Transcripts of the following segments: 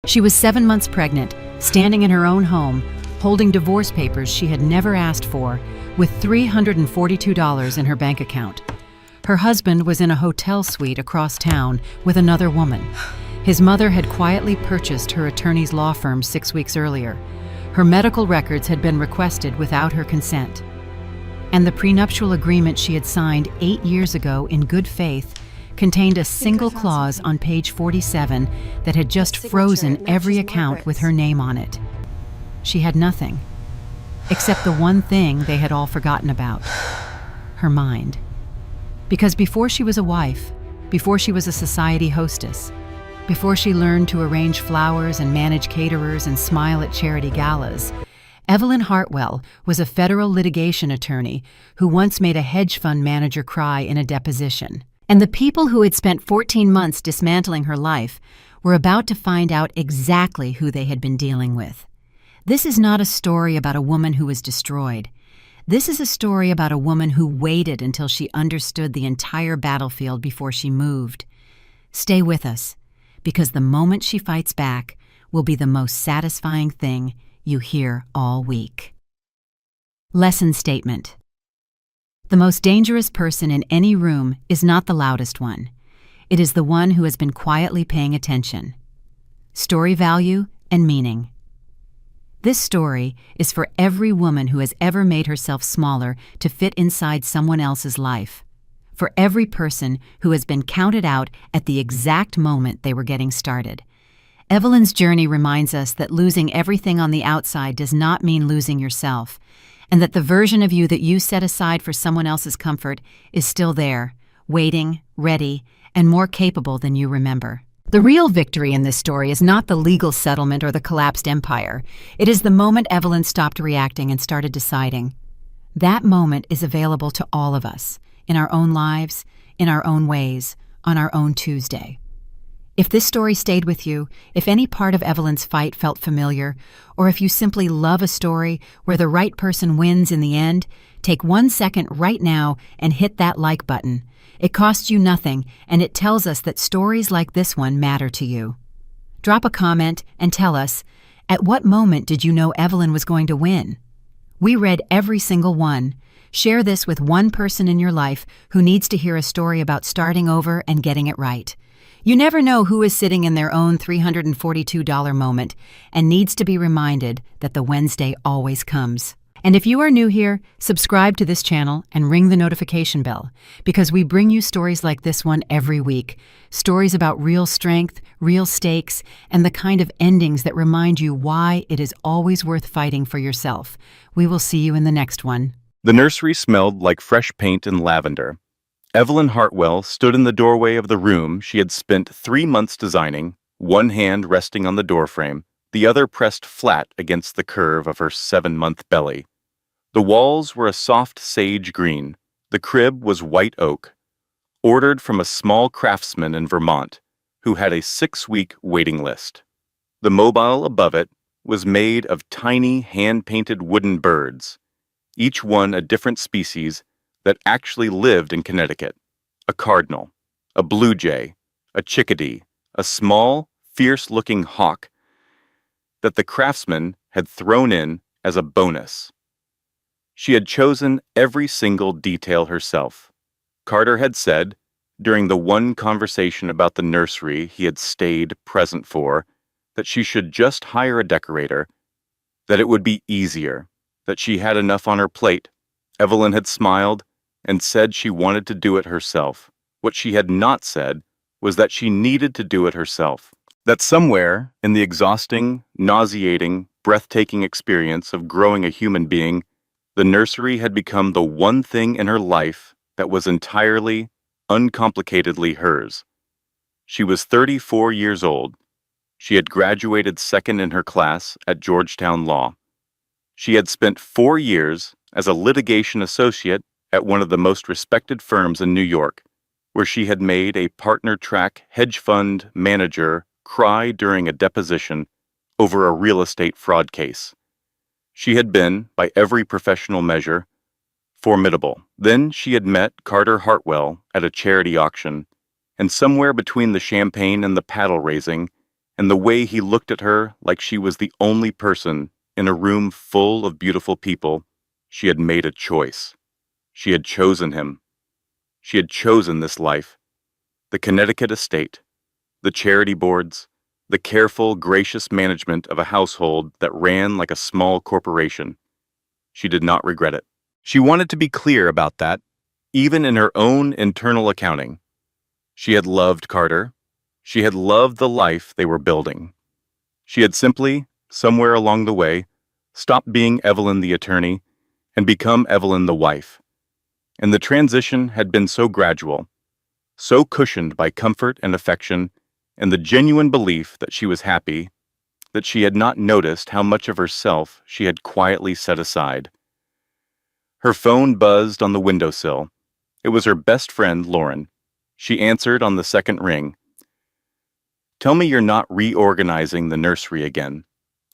She was 7 months pregnant, standing in her own home, holding divorce papers she had never asked for, with $342 in her bank account. Her husband was in a hotel suite across town with another woman. His mother had quietly purchased her attorney's law firm 6 weeks earlier. Her medical records had been requested without her consent. And the prenuptial agreement she had signed 8 years ago in good faith contained a single clause on page 47 that had just frozen every account with her name on it. She had nothing, except the one thing they had all forgotten about: her mind. Because before she was a wife, before she was a society hostess, before she learned to arrange flowers and manage caterers and smile at charity galas, Evelyn Hartwell was a federal litigation attorney who once made a hedge fund manager cry in a deposition. And the people who had spent 14 months dismantling her life were about to find out exactly who they had been dealing with. This is not a story about a woman who was destroyed. This is a story about a woman who waited until she understood the entire battlefield before she moved. Stay with us, because the moment she fights back will be the most satisfying thing you hear all week. Lesson statement. The most dangerous person in any room is not the loudest one. It is the one who has been quietly paying attention. Story value and meaning. This story is for every woman who has ever made herself smaller to fit inside someone else's life. For every person who has been counted out at the exact moment they were getting started. Evelyn's journey reminds us that losing everything on the outside does not mean losing yourself, and that the version of you that you set aside for someone else's comfort is still there, waiting, ready, and more capable than you remember. The real victory in this story is not the legal settlement or the collapsed empire. It is the moment Evelyn stopped reacting and started deciding. That moment is available to all of us, in our own lives, in our own ways, on our own Tuesday. If this story stayed with you, if any part of Evelyn's fight felt familiar, or if you simply love a story where the right person wins in the end, take 1 second right now and hit that like button. It costs you nothing, and it tells us that stories like this one matter to you. Drop a comment and tell us, at what moment did you know Evelyn was going to win? We read every single one. Share this with one person in your life who needs to hear a story about starting over and getting it right. You never know who is sitting in their own $342 moment and needs to be reminded that the Wednesday always comes. And if you are new here, subscribe to this channel and ring the notification bell, because we bring you stories like this one every week. Stories about real strength, real stakes, and the kind of endings that remind you why it is always worth fighting for yourself. We will see you in the next one. The nursery smelled like fresh paint and lavender. Evelyn Hartwell stood in the doorway of the room she had spent 3 months designing, one hand resting on the doorframe, the other pressed flat against the curve of her 7-month belly. The walls were a soft sage green. The crib was white oak, ordered from a small craftsman in Vermont who had a 6-week waiting list. The mobile above it was made of tiny hand-painted wooden birds, each one a different species that actually lived in Connecticut: a cardinal, a blue jay, a chickadee, a small, fierce-looking hawk that the craftsman had thrown in as a bonus. She had chosen every single detail herself. Carter had said, during the one conversation about the nursery he had stayed present for, that she should just hire a decorator, that it would be easier, that she had enough on her plate. Evelyn had smiled and said she wanted to do it herself. What she had not said was that she needed to do it herself. That somewhere in the exhausting, nauseating, breathtaking experience of growing a human being, the nursery had become the one thing in her life that was entirely, uncomplicatedly hers. She was 34 years old. She had graduated second in her class at Georgetown Law. She had spent 4 years as a litigation associate at one of the most respected firms in New York, where she had made a partner-track hedge fund manager cry during a deposition over a real estate fraud case. She had been, by every professional measure, formidable. Then she had met Carter Hartwell at a charity auction, and somewhere between the champagne and the paddle raising, and the way he looked at her like she was the only person in a room full of beautiful people. She had made a choice. She had chosen him. She had chosen this life. The Connecticut estate, the charity boards, the careful, gracious management of a household that ran like a small corporation. She did not regret it. She wanted to be clear about that, even in her own internal accounting. She had loved Carter. She had loved the life they were building. She had simply, somewhere along the way, stopped being Evelyn the attorney and become Evelyn the wife. And the transition had been so gradual, so cushioned by comfort and affection and the genuine belief that she was happy, that she had not noticed how much of herself she had quietly set aside. Her phone buzzed on the windowsill. It was her best friend, Lauren. She answered on the second ring. "Tell me you're not reorganizing the nursery again,"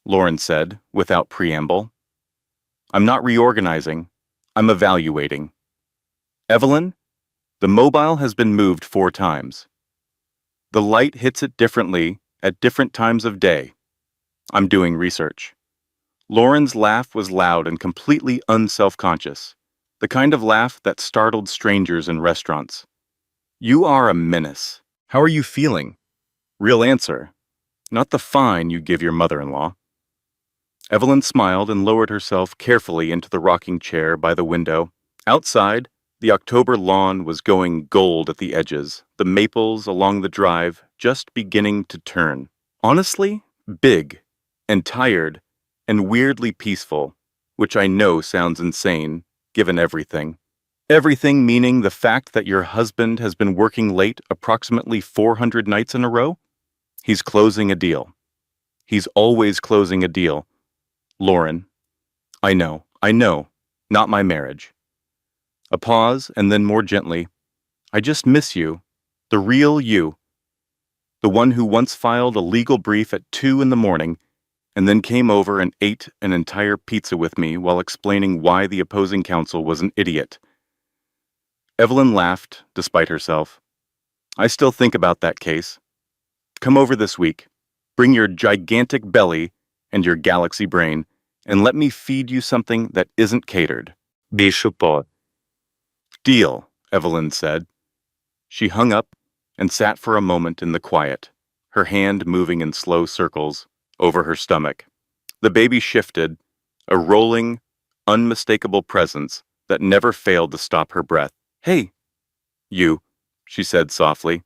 Lauren said, without preamble. "I'm not reorganizing. I'm evaluating. Evelyn, the mobile has been moved 4 times. The light hits it differently at different times of day. I'm doing research." Lauren's laugh was loud and completely unself-conscious, the kind of laugh that startled strangers in restaurants. "You are a menace. How are you feeling?" Real answer, not the fine you give your mother-in-law. Evelyn smiled and lowered herself carefully into the rocking chair by the window. Outside, the October lawn was going gold at the edges, the maples along the drive just beginning to turn. Honestly, big and tired and weirdly peaceful, which I know sounds insane, given everything. Everything meaning the fact that your husband has been working late approximately 400 nights in a row? He's closing a deal. He's always closing a deal. Lauren, I know, not my marriage. A pause, and then more gently, I just miss you, the real you. The one who once filed a legal brief at 2 in the morning and then came over and ate an entire pizza with me while explaining why the opposing counsel was an idiot. Evelyn laughed, despite herself. I still think about that case. Come over this week. Bring your gigantic belly and your galaxy brain, and let me feed you something that isn't catered. Bishop. Deal, Evelyn said. She hung up and sat for a moment in the quiet, her hand moving in slow circles over her stomach. The baby shifted, a rolling, unmistakable presence that never failed to stop her breath. Hey, you, she said softly.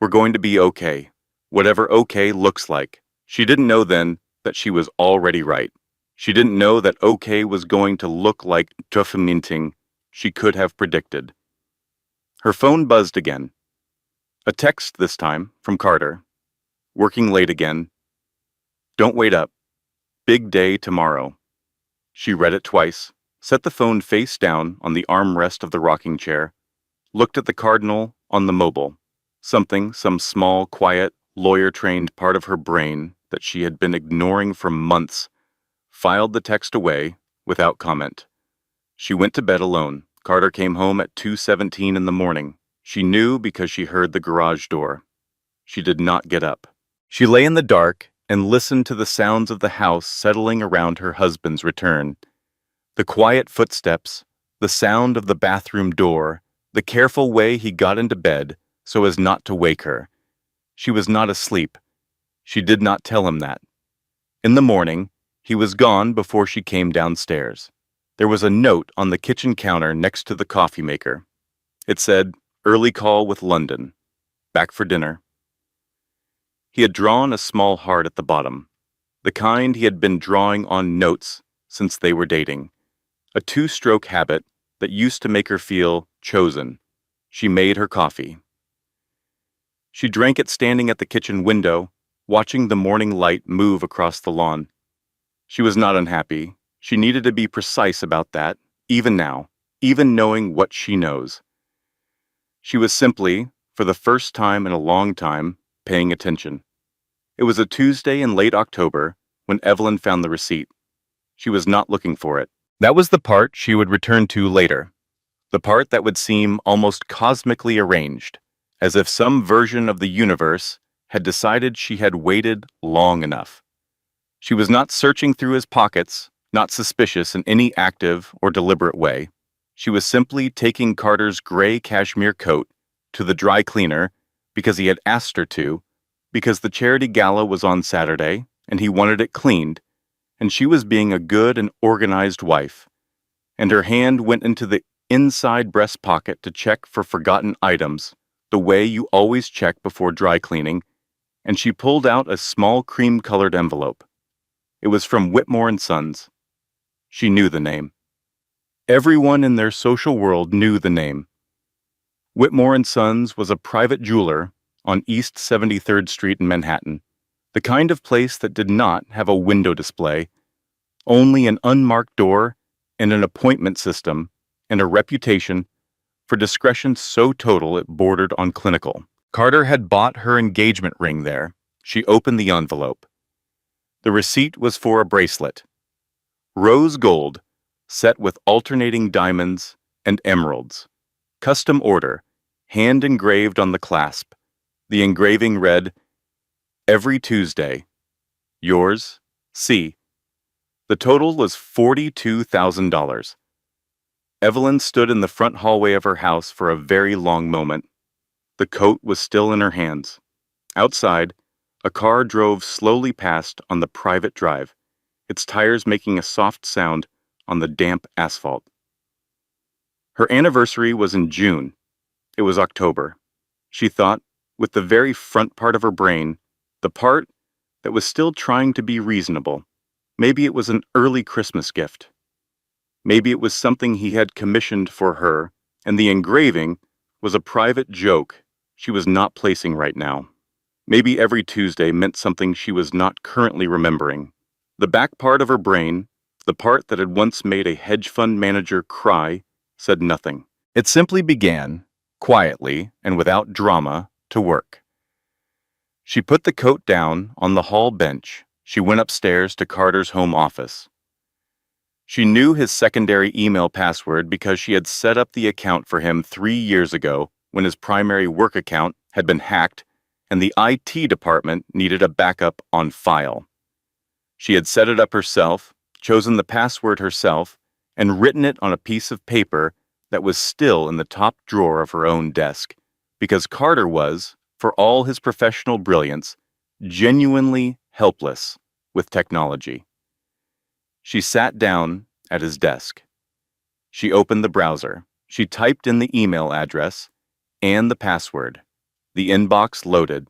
We're going to be okay, whatever okay looks like. She didn't know then that she was already right. She didn't know that okay was going to look like minting she could have predicted. Her phone buzzed again. A text this time from Carter. Working late again. Don't wait up. Big day tomorrow. She read it twice, set the phone face down on the armrest of the rocking chair, looked at the cardinal on the mobile, some small, quiet, lawyer-trained part of her brain that she had been ignoring for months, filed the text away without comment. She went to bed alone. Carter came home at 2:17 in the morning. She knew because she heard the garage door. She did not get up. She lay in the dark and listened to the sounds of the house settling around her husband's return. The quiet footsteps, the sound of the bathroom door, the careful way he got into bed so as not to wake her. She was not asleep. She did not tell him that. In the morning, he was gone before she came downstairs. There was a note on the kitchen counter next to the coffee maker. It said, "Early call with London. Back for dinner." He had drawn a small heart at the bottom, the kind he had been drawing on notes since they were dating. A 2-stroke habit that used to make her feel chosen. She made her coffee. She drank it standing at the kitchen window, watching the morning light move across the lawn. She was not unhappy. She needed to be precise about that, even now, even knowing what she knows. She was simply, for the first time in a long time, paying attention. It was a Tuesday in late October when Evelyn found the receipt. She was not looking for it. That was the part she would return to later, the part that would seem almost cosmically arranged, as if some version of the universe had decided she had waited long enough. She was not searching through his pockets, not suspicious in any active or deliberate way. She was simply taking Carter's gray cashmere coat to the dry cleaner because he had asked her to, because the charity gala was on Saturday and he wanted it cleaned, and she was being a good and organized wife. And her hand went into the inside breast pocket to check for forgotten items, the way you always check before dry cleaning, and she pulled out a small cream-colored envelope. It was from Whitmore and Sons. She knew the name. Everyone in their social world knew the name. Whitmore and Sons was a private jeweler on East 73rd Street in Manhattan, the kind of place that did not have a window display, only an unmarked door and an appointment system and a reputation for discretion so total it bordered on clinical. Carter had bought her engagement ring there. She opened the envelope. The receipt was for a bracelet. Rose gold, set with alternating diamonds and emeralds. Custom order, hand engraved on the clasp. The engraving read, "Every Tuesday. Yours, C." The total was $42,000. Evelyn stood in the front hallway of her house for a very long moment. The coat was still in her hands. Outside, a car drove slowly past on the private drive, its tires making a soft sound on the damp asphalt. Her anniversary was in June. It was October. She thought, with the very front part of her brain, the part that was still trying to be reasonable. Maybe it was an early Christmas gift. Maybe it was something he had commissioned for her, and the engraving was a private joke she was not placing right now. Maybe every Tuesday meant something she was not currently remembering. The back part of her brain, the part that had once made a hedge fund manager cry, said nothing. It simply began, quietly and without drama, to work. She put the coat down on the hall bench. She went upstairs to Carter's home office. She knew his secondary email password because she had set up the account for him 3 years ago when his primary work account had been hacked and the IT department needed a backup on file. She had set it up herself, chosen the password herself, and written it on a piece of paper that was still in the top drawer of her own desk, because Carter was, for all his professional brilliance, genuinely helpless with technology. She sat down at his desk. She opened the browser. She typed in the email address and the password. The inbox loaded.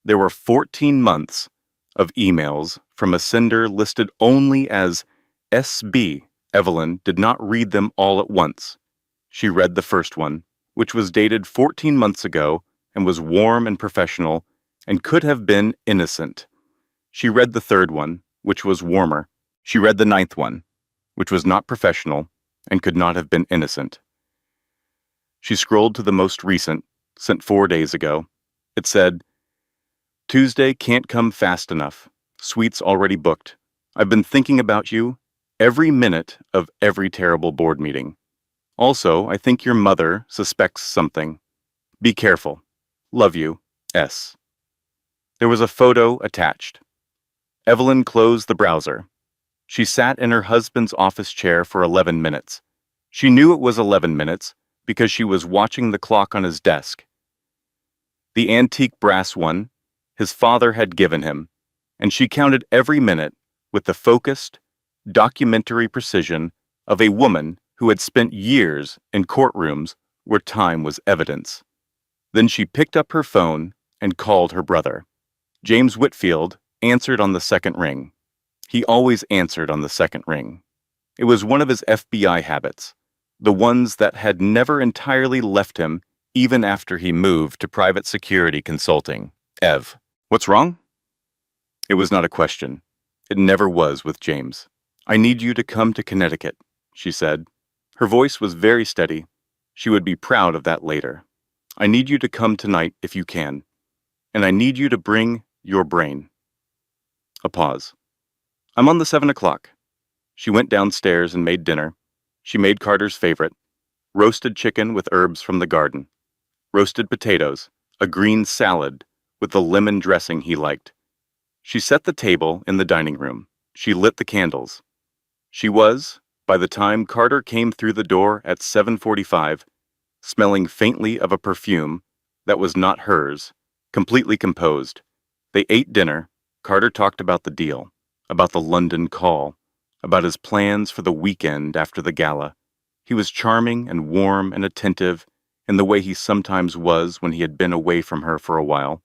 There were 14 months of emails from a sender listed only as SB. Evelyn did not read them all at once. She read the first one, which was dated 14 months ago and was warm and professional and could have been innocent. She read the third one, which was warmer. She read the ninth one, which was not professional and could not have been innocent. She scrolled to the most recent, sent 4 days ago. It said, "Tuesday can't come fast enough. Suite's already booked. I've been thinking about you every minute of every terrible board meeting. Also, I think your mother suspects something. Be careful. Love you, S." There was a photo attached. Evelyn closed the browser. She sat in her husband's office chair for 11 minutes. She knew it was 11 minutes because she was watching the clock on his desk. The antique brass one his father had given him, and she counted every minute with the focused, documentary precision of a woman who had spent years in courtrooms where time was evidence. Then she picked up her phone and called her brother. James Whitfield answered on the second ring. He always answered on the second ring. It was one of his FBI habits, the ones that had never entirely left him even after he moved to private security consulting. "Ev, what's wrong?" It was not a question. It never was with James. "I need you to come to Connecticut," she said. Her voice was very steady. She would be proud of that later. "I need you to come tonight if you can. And I need you to bring your brain." A pause. "I'm on the 7 o'clock. She went downstairs and made dinner. She made Carter's favorite, roasted chicken with herbs from the garden, roasted potatoes, a green salad with the lemon dressing he liked. She set the table in the dining room. She lit the candles. She was, by the time Carter came through the door at 7:45, smelling faintly of a perfume that was not hers, completely composed. They ate dinner. Carter talked about the deal, about the London call, about his plans for the weekend after the gala. He was charming and warm and attentive in the way he sometimes was when he had been away from her for a while,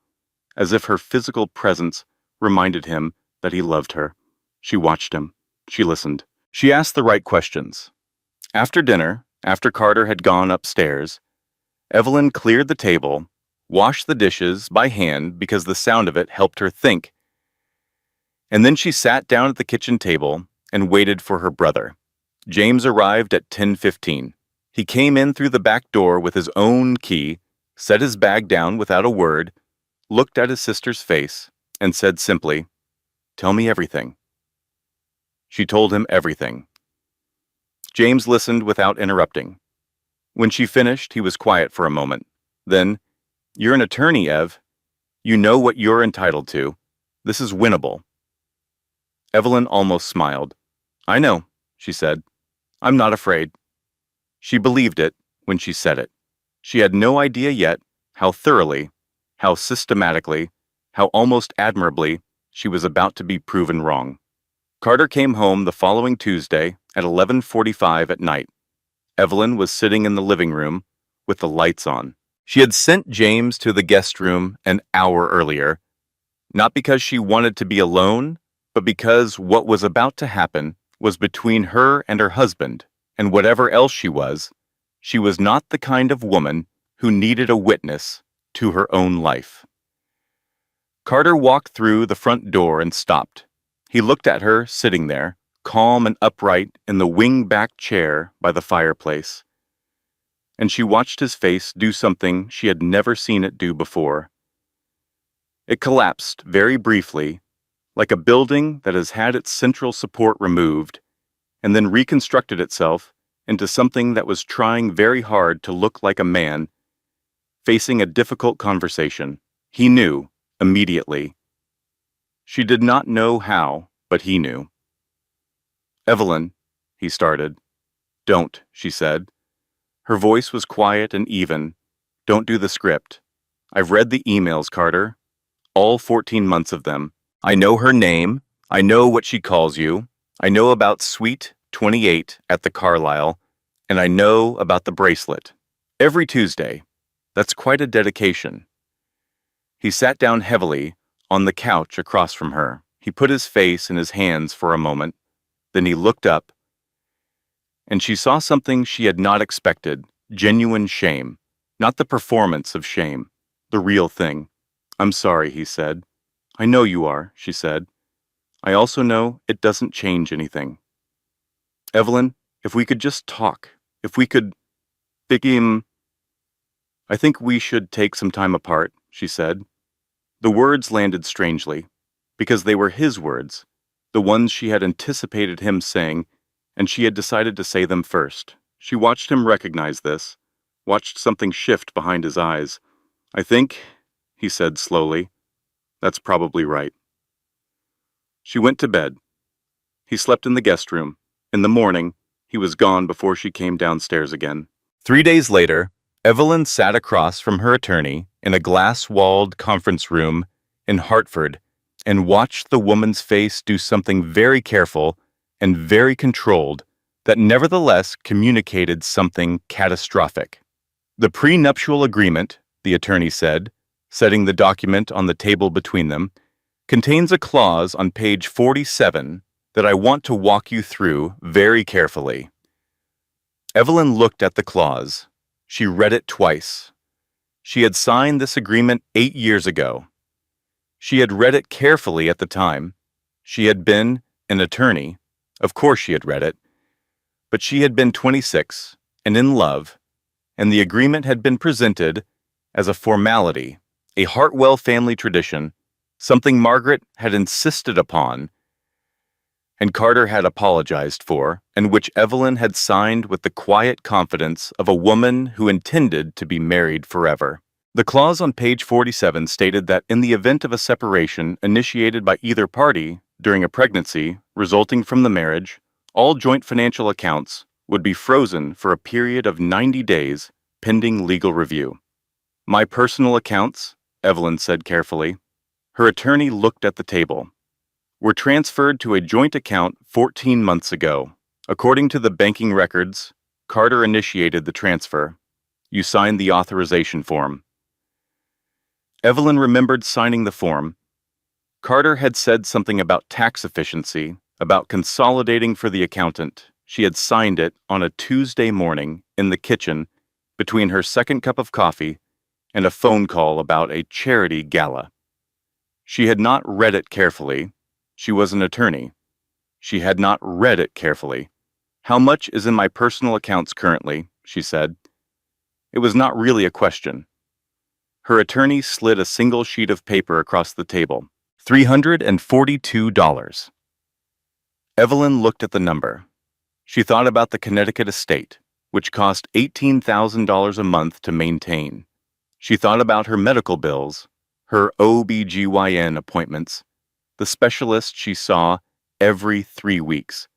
as if her physical presence reminded him that he loved her. She watched him. She listened. She asked the right questions. After dinner, after Carter had gone upstairs, Evelyn cleared the table, washed the dishes by hand because the sound of it helped her think, and then she sat down at the kitchen table and waited for her brother. James arrived at 10:15. He came in through the back door with his own key, set his bag down without a word, looked at his sister's face, and said simply, "Tell me everything." She told him everything. James listened without interrupting. When she finished, he was quiet for a moment. Then, "You're an attorney, Ev. You know what you're entitled to. This is winnable." Evelyn almost smiled. "I know," she said. "I'm not afraid." She believed it when she said it. She had no idea yet how thoroughly, how systematically, how almost admirably she was about to be proven wrong. Carter came home the following Tuesday at 11:45 at night. Evelyn was sitting in the living room with the lights on. She had sent James to the guest room an hour earlier, not because she wanted to be alone, but because what was about to happen was between her and her husband, and whatever else she was not the kind of woman who needed a witness to her own life. Carter walked through the front door and stopped. He looked at her sitting there, calm and upright in the wing-back chair by the fireplace, and she watched his face do something she had never seen it do before. It collapsed very briefly, like a building that has had its central support removed, and then reconstructed itself into something that was trying very hard to look like a man facing a difficult conversation. He knew, immediately. She did not know how, but he knew. "Evelyn," he started. "Don't," she said. Her voice was quiet and even. "Don't do the script. I've read the emails, Carter. All 14 months of them. I know her name. I know what she calls you. I know about Suite 28 at the Carlisle. And I know about the bracelet. Every Tuesday. That's quite a dedication." He sat down heavily on the couch across from her. He put his face in his hands for a moment. Then he looked up, and she saw something she had not expected, genuine shame, not the performance of shame, the real thing. "I'm sorry," he said. "I know you are," she said. "I also know it doesn't change anything. Evelyn, if we could just talk, if we could begin. I think we should take some time apart," she said. The words landed strangely, because they were his words, the ones she had anticipated him saying, and she had decided to say them first. She watched him recognize this, watched something shift behind his eyes. "I think," he said slowly, "that's probably right." She went to bed. He slept in the guest room. In the morning, he was gone before she came downstairs again. 3 days later, Evelyn sat across from her attorney in a glass-walled conference room in Hartford and watched the woman's face do something very careful and very controlled that nevertheless communicated something catastrophic. "The prenuptial agreement," the attorney said, setting the document on the table between them, "contains a clause on page 47 that I want to walk you through very carefully." Evelyn looked at the clause. She read it twice. She had signed this agreement 8 years ago. She had read it carefully at the time. She had been an attorney. Of course she had read it. But she had been 26 and in love, and the agreement had been presented as a formality, a Hartwell family tradition, something Margaret had insisted upon, and Carter had apologized for, and which Evelyn had signed with the quiet confidence of a woman who intended to be married forever. The clause on page 47 stated that in the event of a separation initiated by either party during a pregnancy resulting from the marriage, all joint financial accounts would be frozen for a period of 90 days pending legal review. My personal accounts, Evelyn said carefully. Her attorney looked at the table. Were transferred to a joint account 14 months ago. According to the banking records, Carter initiated the transfer. You signed the authorization form. Evelyn remembered signing the form. Carter had said something about tax efficiency, about consolidating for the accountant. She had signed it on a Tuesday morning in the kitchen between her second cup of coffee and a phone call about a charity gala. She had not read it carefully. She was an attorney. She had not read it carefully. How much is in my personal accounts currently? She said. It was not really a question. Her attorney slid a single sheet of paper across the table. $342. Evelyn looked at the number. She thought about the Connecticut estate, which cost $18,000 a month to maintain. She thought about her medical bills, her OB/GYN appointments, the specialist she saw every 3 weeks.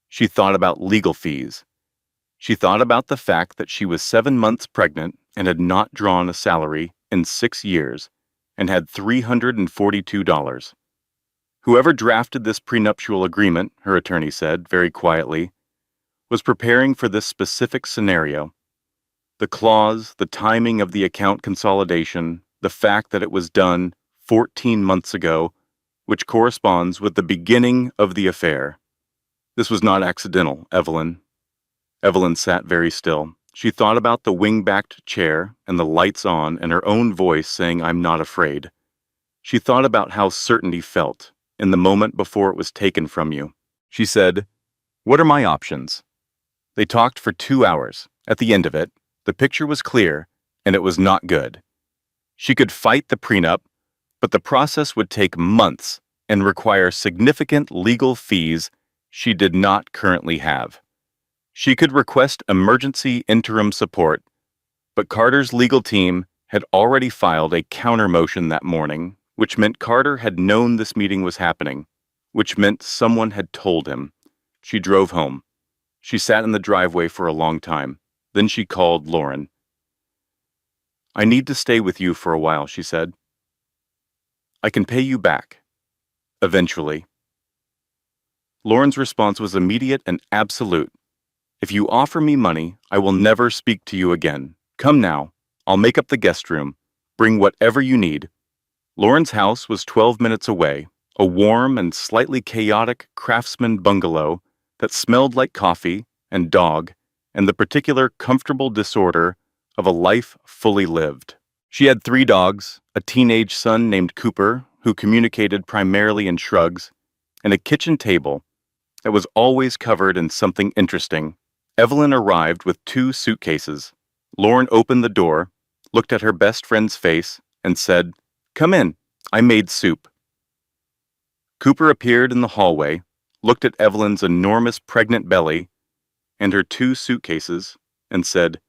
She thought about legal fees. She thought about the fact that she was 7 months pregnant and had not drawn a salary in 6 years and had $342. Whoever drafted this prenuptial agreement, her attorney said very quietly, was preparing for this specific scenario. The clause, the timing of the account consolidation, the fact that it was done 14 months ago, which corresponds with the beginning of the affair. This was not accidental, Evelyn. Evelyn sat very still. She thought about the wing-backed chair and the lights on and her own voice saying, "I'm not afraid." She thought about how certainty felt in the moment before it was taken from you. She said, "What are my options?" They talked for 2 hours. At the end of it, the picture was clear, and it was not good. She could fight the prenup, but the process would take months and require significant legal fees she did not currently have. She could request emergency interim support, but Carter's legal team had already filed a counter motion that morning, which meant Carter had known this meeting was happening, which meant someone had told him. She drove home. She sat in the driveway for a long time. Then she called Lauren. "I need to stay with you for a while," she said. "I can pay you back. Eventually." Lauren's response was immediate and absolute. "If you offer me money, I will never speak to you again. Come now. I'll make up the guest room. Bring whatever you need." Lauren's house was 12 minutes away, a warm and slightly chaotic craftsman bungalow that smelled like coffee and dog and the particular comfortable disorder of a life fully lived. She had 3 dogs, a teenage son named Cooper, who communicated primarily in shrugs, and a kitchen table that was always covered in something interesting. Evelyn arrived with 2 suitcases. Lauren opened the door, looked at her best friend's face, and said, "Come in, I made soup." Cooper appeared in the hallway, looked at Evelyn's enormous pregnant belly and her 2 suitcases, and said,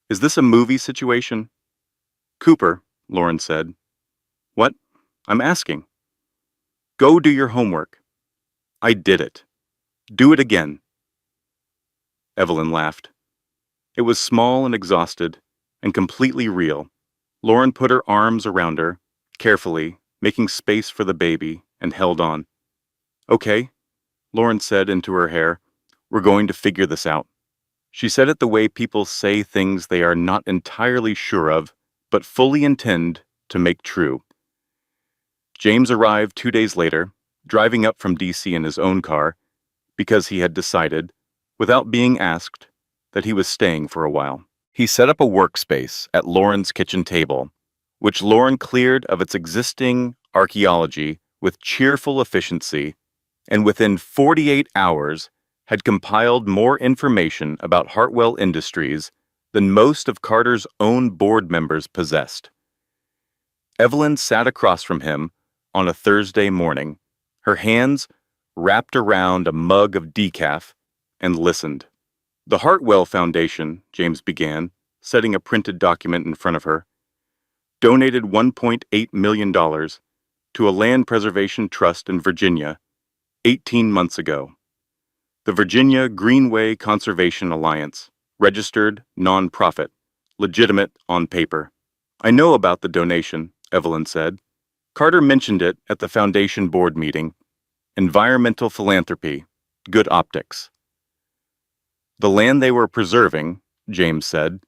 "Is this a movie situation?" "Cooper," Lauren said. "What? I'm asking." "Go do your homework." "I did it. Do it again." Evelyn laughed. It was small and exhausted, and completely real. Lauren put her arms around her, carefully, making space for the baby, and held on. "Okay," Lauren said into her hair, "we're going to figure this out." She said it the way people say things they are not entirely sure of, but fully intend to make true. James arrived 2 days later, driving up from D.C. in his own car, because he had decided, without being asked, that he was staying for a while. He set up a workspace at Lauren's kitchen table, which Lauren cleared of its existing archaeology with cheerful efficiency, and within 48 hours had compiled more information about Hartwell Industries than most of Carter's own board members possessed. Evelyn sat across from him on a Thursday morning, her hands wrapped around a mug of decaf, and listened. "The Hartwell Foundation," James began, setting a printed document in front of her, donated $1.8 million to a land preservation trust in Virginia 18 months ago. The Virginia Greenway Conservation Alliance, registered nonprofit, legitimate on paper. I know about the donation, Evelyn said. Carter mentioned it at the foundation board meeting. Environmental philanthropy, good optics. The land they were preserving, James said,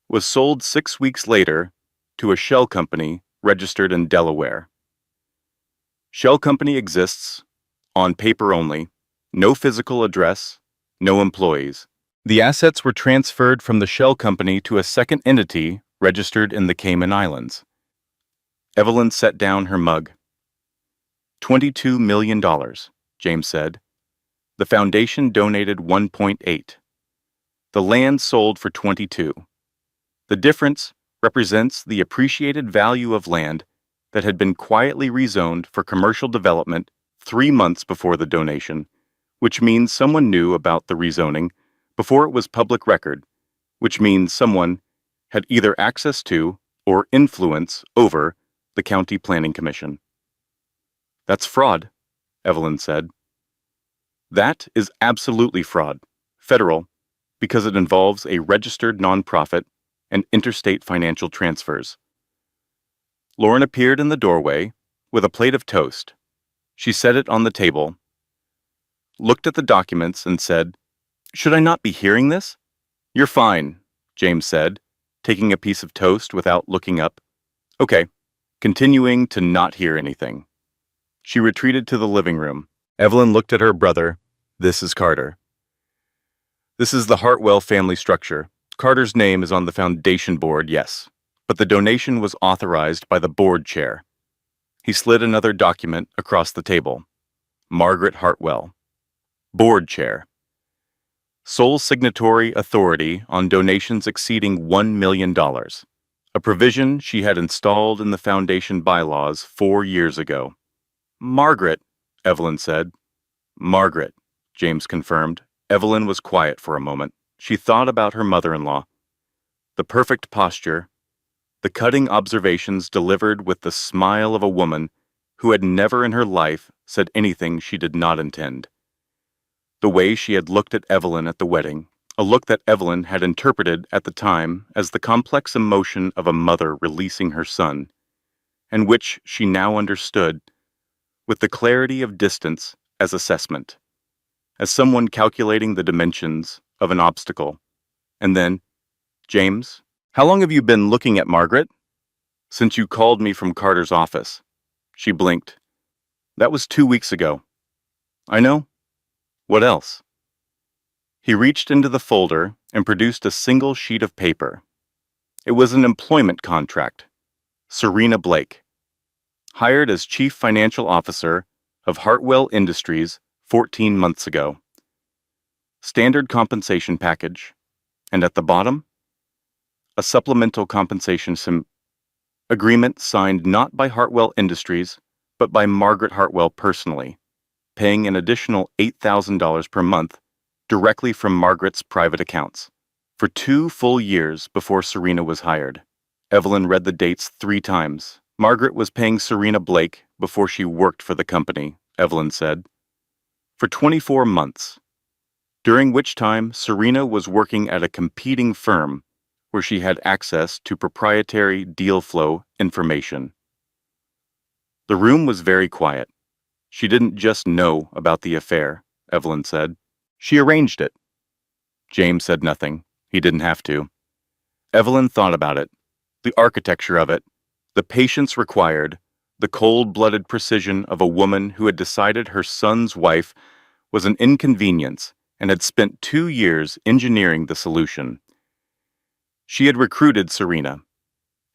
was sold 6 weeks later to a shell company registered in Delaware. Shell company exists, on paper only, no physical address, no employees. The assets were transferred from the shell company to a second entity registered in the Cayman Islands. Evelyn set down her mug. $22 million, James said. The foundation donated 1.8. The land sold for 22. The difference represents the appreciated value of land that had been quietly rezoned for commercial development 3 months before the donation, which means someone knew about the rezoning before it was public record, which means someone had either access to or influence over the County Planning Commission. That's fraud, Evelyn said. That is absolutely fraud, federal, because it involves a registered nonprofit and interstate financial transfers. Lauren appeared in the doorway with a plate of toast. She set it on the table, looked at the documents, and said, "Should I not be hearing this?" "You're fine," James said, taking a piece of toast without looking up. "Okay," continuing to not hear anything. She retreated to the living room. Evelyn looked at her brother. "This is Carter. This is the Hartwell family structure. Carter's name is on the foundation board, yes, but the donation was authorized by the board chair." He slid another document across the table. Margaret Hartwell. Board chair. Sole signatory authority on donations exceeding $1 million, a provision she had installed in the foundation bylaws 4 years ago. "Margaret," Evelyn said. "Margaret," James confirmed. Evelyn was quiet for a moment. She thought about her mother-in-law. The perfect posture, the cutting observations delivered with the smile of a woman who had never in her life said anything she did not intend. The way she had looked at Evelyn at the wedding, a look that Evelyn had interpreted at the time as the complex emotion of a mother releasing her son, and which she now understood with the clarity of distance as assessment, as someone calculating the dimensions of an obstacle. And then, "James, how long have you been looking at Margaret?" "Since you called me from Carter's office." She blinked. "That was 2 weeks ago." "I know. What else?" He reached into the folder and produced a single sheet of paper. It was an employment contract. Serena Blake, hired as Chief Financial Officer of Hartwell Industries 14 months ago. Standard compensation package. And at the bottom, a supplemental compensation agreement signed not by Hartwell Industries, but by Margaret Hartwell personally, paying an additional $8,000 per month directly from Margaret's private accounts, for 2 full years before Serena was hired. Evelyn read the dates 3 times. Margaret was paying Serena Blake before she worked for the company, Evelyn said, for 24 months, during which time Serena was working at a competing firm where she had access to proprietary deal flow information. The room was very quiet. She didn't just know about the affair, Evelyn said. She arranged it. James said nothing. He didn't have to. Evelyn thought about it, the architecture of it, the patience required, the cold-blooded precision of a woman who had decided her son's wife was an inconvenience and had spent 2 years engineering the solution. She had recruited Serena,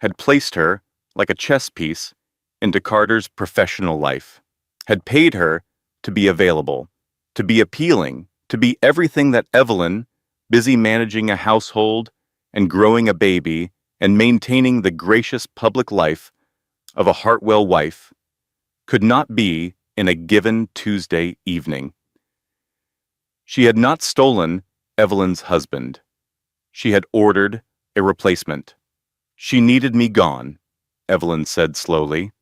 had placed her, like a chess piece, into Carter's professional life, had paid her to be available, to be appealing, to be everything that Evelyn, busy managing a household and growing a baby and maintaining the gracious public life of a Hartwell wife, could not be in a given Tuesday evening. She had not stolen Evelyn's husband. She had ordered a replacement. She needed me gone, Evelyn said slowly.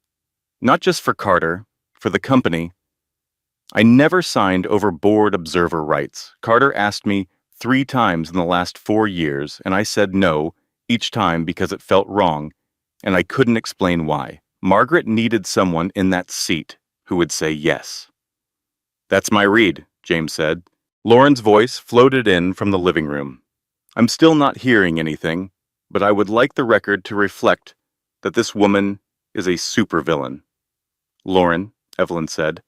Not just for Carter, for the company. I never signed over board observer rights. Carter asked me 3 times in the last 4 years, and I said no, each time because it felt wrong, and I couldn't explain why. Margaret needed someone in that seat who would say yes. That's my read, James said. Lauren's voice floated in from the living room. I'm still not hearing anything, but I would like the record to reflect that this woman is a supervillain. Lauren, Evelyn said.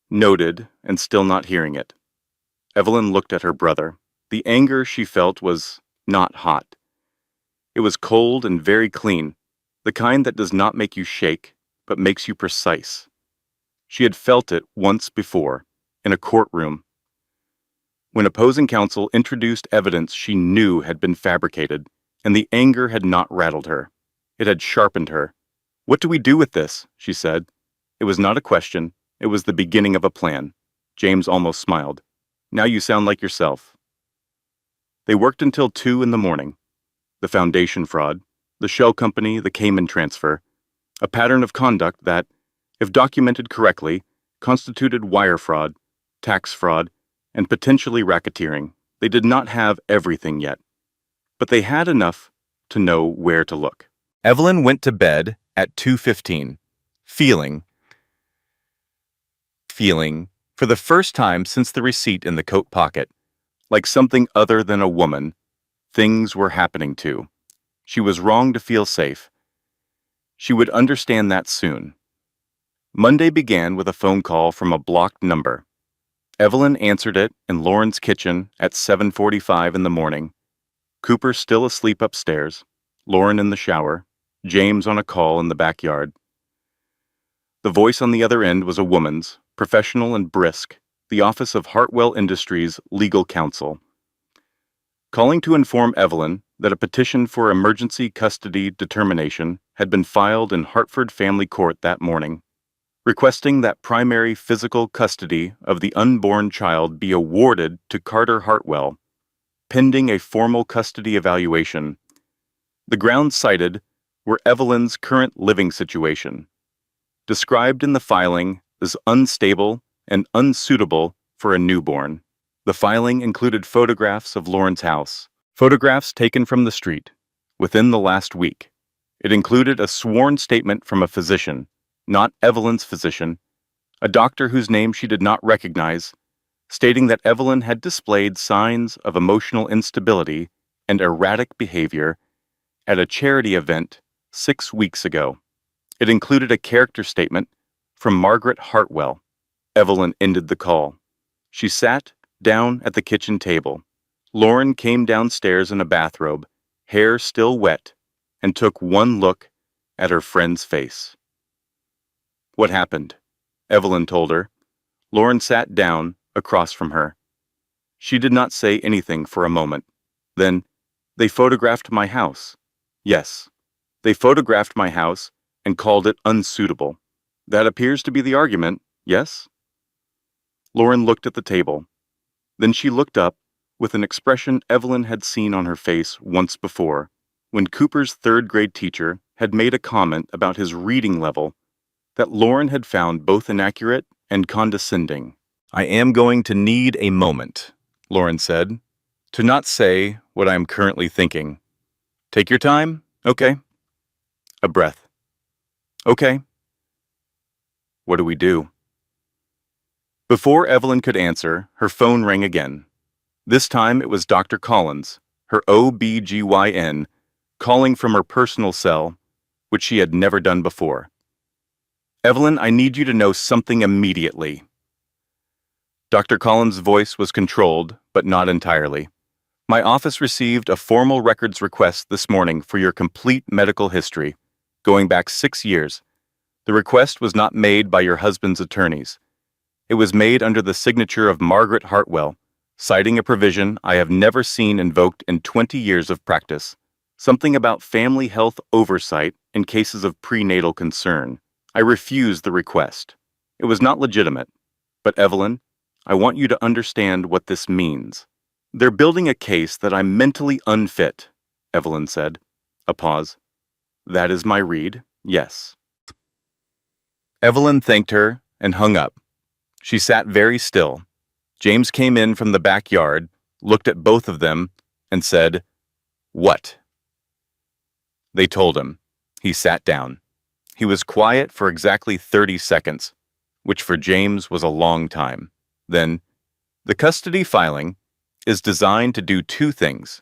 Noted, and still not hearing it. Evelyn looked at her brother. The anger she felt was not hot. It was cold and very clean, the kind that does not make you shake, but makes you precise. She had felt it once before, in a courtroom, when opposing counsel introduced evidence she knew had been fabricated, and the anger had not rattled her. It had sharpened her. What do we do with this? She said. It was not a question. It was the beginning of a plan. James almost smiled. Now you sound like yourself. They worked until 2 in the morning. The foundation fraud, the shell company, the Cayman transfer, a pattern of conduct that, if documented correctly, constituted wire fraud, tax fraud, and potentially racketeering. They did not have everything yet, but they had enough to know where to look. Evelyn went to bed at 2:15, feeling, for the first time since the receipt in the coat pocket, like something other than a woman, things were happening to. She was wrong to feel safe. She would understand that soon. Monday began with a phone call from a blocked number. Evelyn answered it in Lauren's kitchen at 7:45 in the morning. Cooper still asleep upstairs, Lauren in the shower, James on a call in the backyard. The voice on the other end was a woman's, professional and brisk, the office of Hartwell Industries legal counsel. Calling to inform Evelyn that a petition for emergency custody determination had been filed in Hartford Family Court that morning, requesting that primary physical custody of the unborn child be awarded to Carter Hartwell, pending a formal custody evaluation. The grounds cited were Evelyn's current living situation, described in the filing as unstable and unsuitable for a newborn. The filing included photographs of Lauren's house, photographs taken from the street, within the last week. It included a sworn statement from a physician, not Evelyn's physician, a doctor whose name she did not recognize, stating that Evelyn had displayed signs of emotional instability and erratic behavior at a charity event 6 weeks ago. It included a character statement from Margaret Hartwell. Evelyn ended the call. She sat down at the kitchen table. Lauren came downstairs in a bathrobe, hair still wet, and took one look at her friend's face. What happened? Evelyn told her. Lauren sat down across from her. She did not say anything for a moment. Then, they photographed my house. Yes, they photographed my house and called it unsuitable. That appears to be the argument, yes? Lauren looked at the table. Then she looked up with an expression Evelyn had seen on her face once before, when Cooper's third-grade teacher had made a comment about his reading level that Lauren had found both inaccurate and condescending. I am going to need a moment, Lauren said, to not say what I am currently thinking. Take your time? Okay. A breath. Okay. What do we do? Before Evelyn could answer, her phone rang again. This time it was Dr. Collins, her OB-GYN, calling from her personal cell, which she had never done before. Evelyn, I need you to know something immediately. Dr. Collins' voice was controlled, but not entirely. My office received a formal records request this morning for your complete medical history, going back 6 years. The request was not made by your husband's attorneys. It was made under the signature of Margaret Hartwell, citing a provision I have never seen invoked in 20 years of practice, something about family health oversight in cases of prenatal concern. I refused the request. It was not legitimate. But Evelyn, I want you to understand what this means. They're building a case that I'm mentally unfit, Evelyn said. A pause. That is my read, yes. Evelyn thanked her and hung up. She sat very still. James came in from the backyard, looked at both of them, and said, "What?" They told him. He sat down. He was quiet for exactly 30 seconds, which for James was a long time. Then, the custody filing is designed to do two things.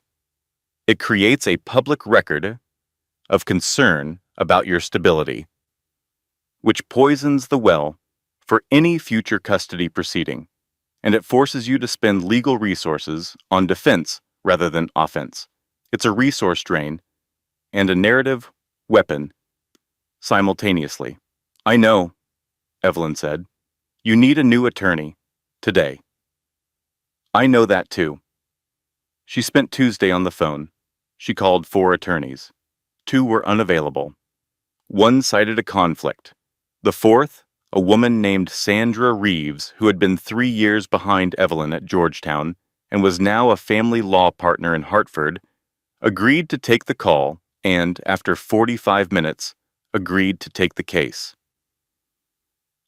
It creates a public record of concern about your stability, which poisons the well for any future custody proceeding, and it forces you to spend legal resources on defense rather than offense. It's a resource drain and a narrative weapon simultaneously. "I know," Evelyn said. "You need a new attorney. Today." "I know that too." She spent Tuesday on the phone. She called 4 attorneys. 2 were unavailable. 1 cited a conflict. The 4th, a woman named Sandra Reeves, who had been 3 years behind Evelyn at Georgetown and was now a family law partner in Hartford, agreed to take the call and, after 45 minutes, agreed to take the case.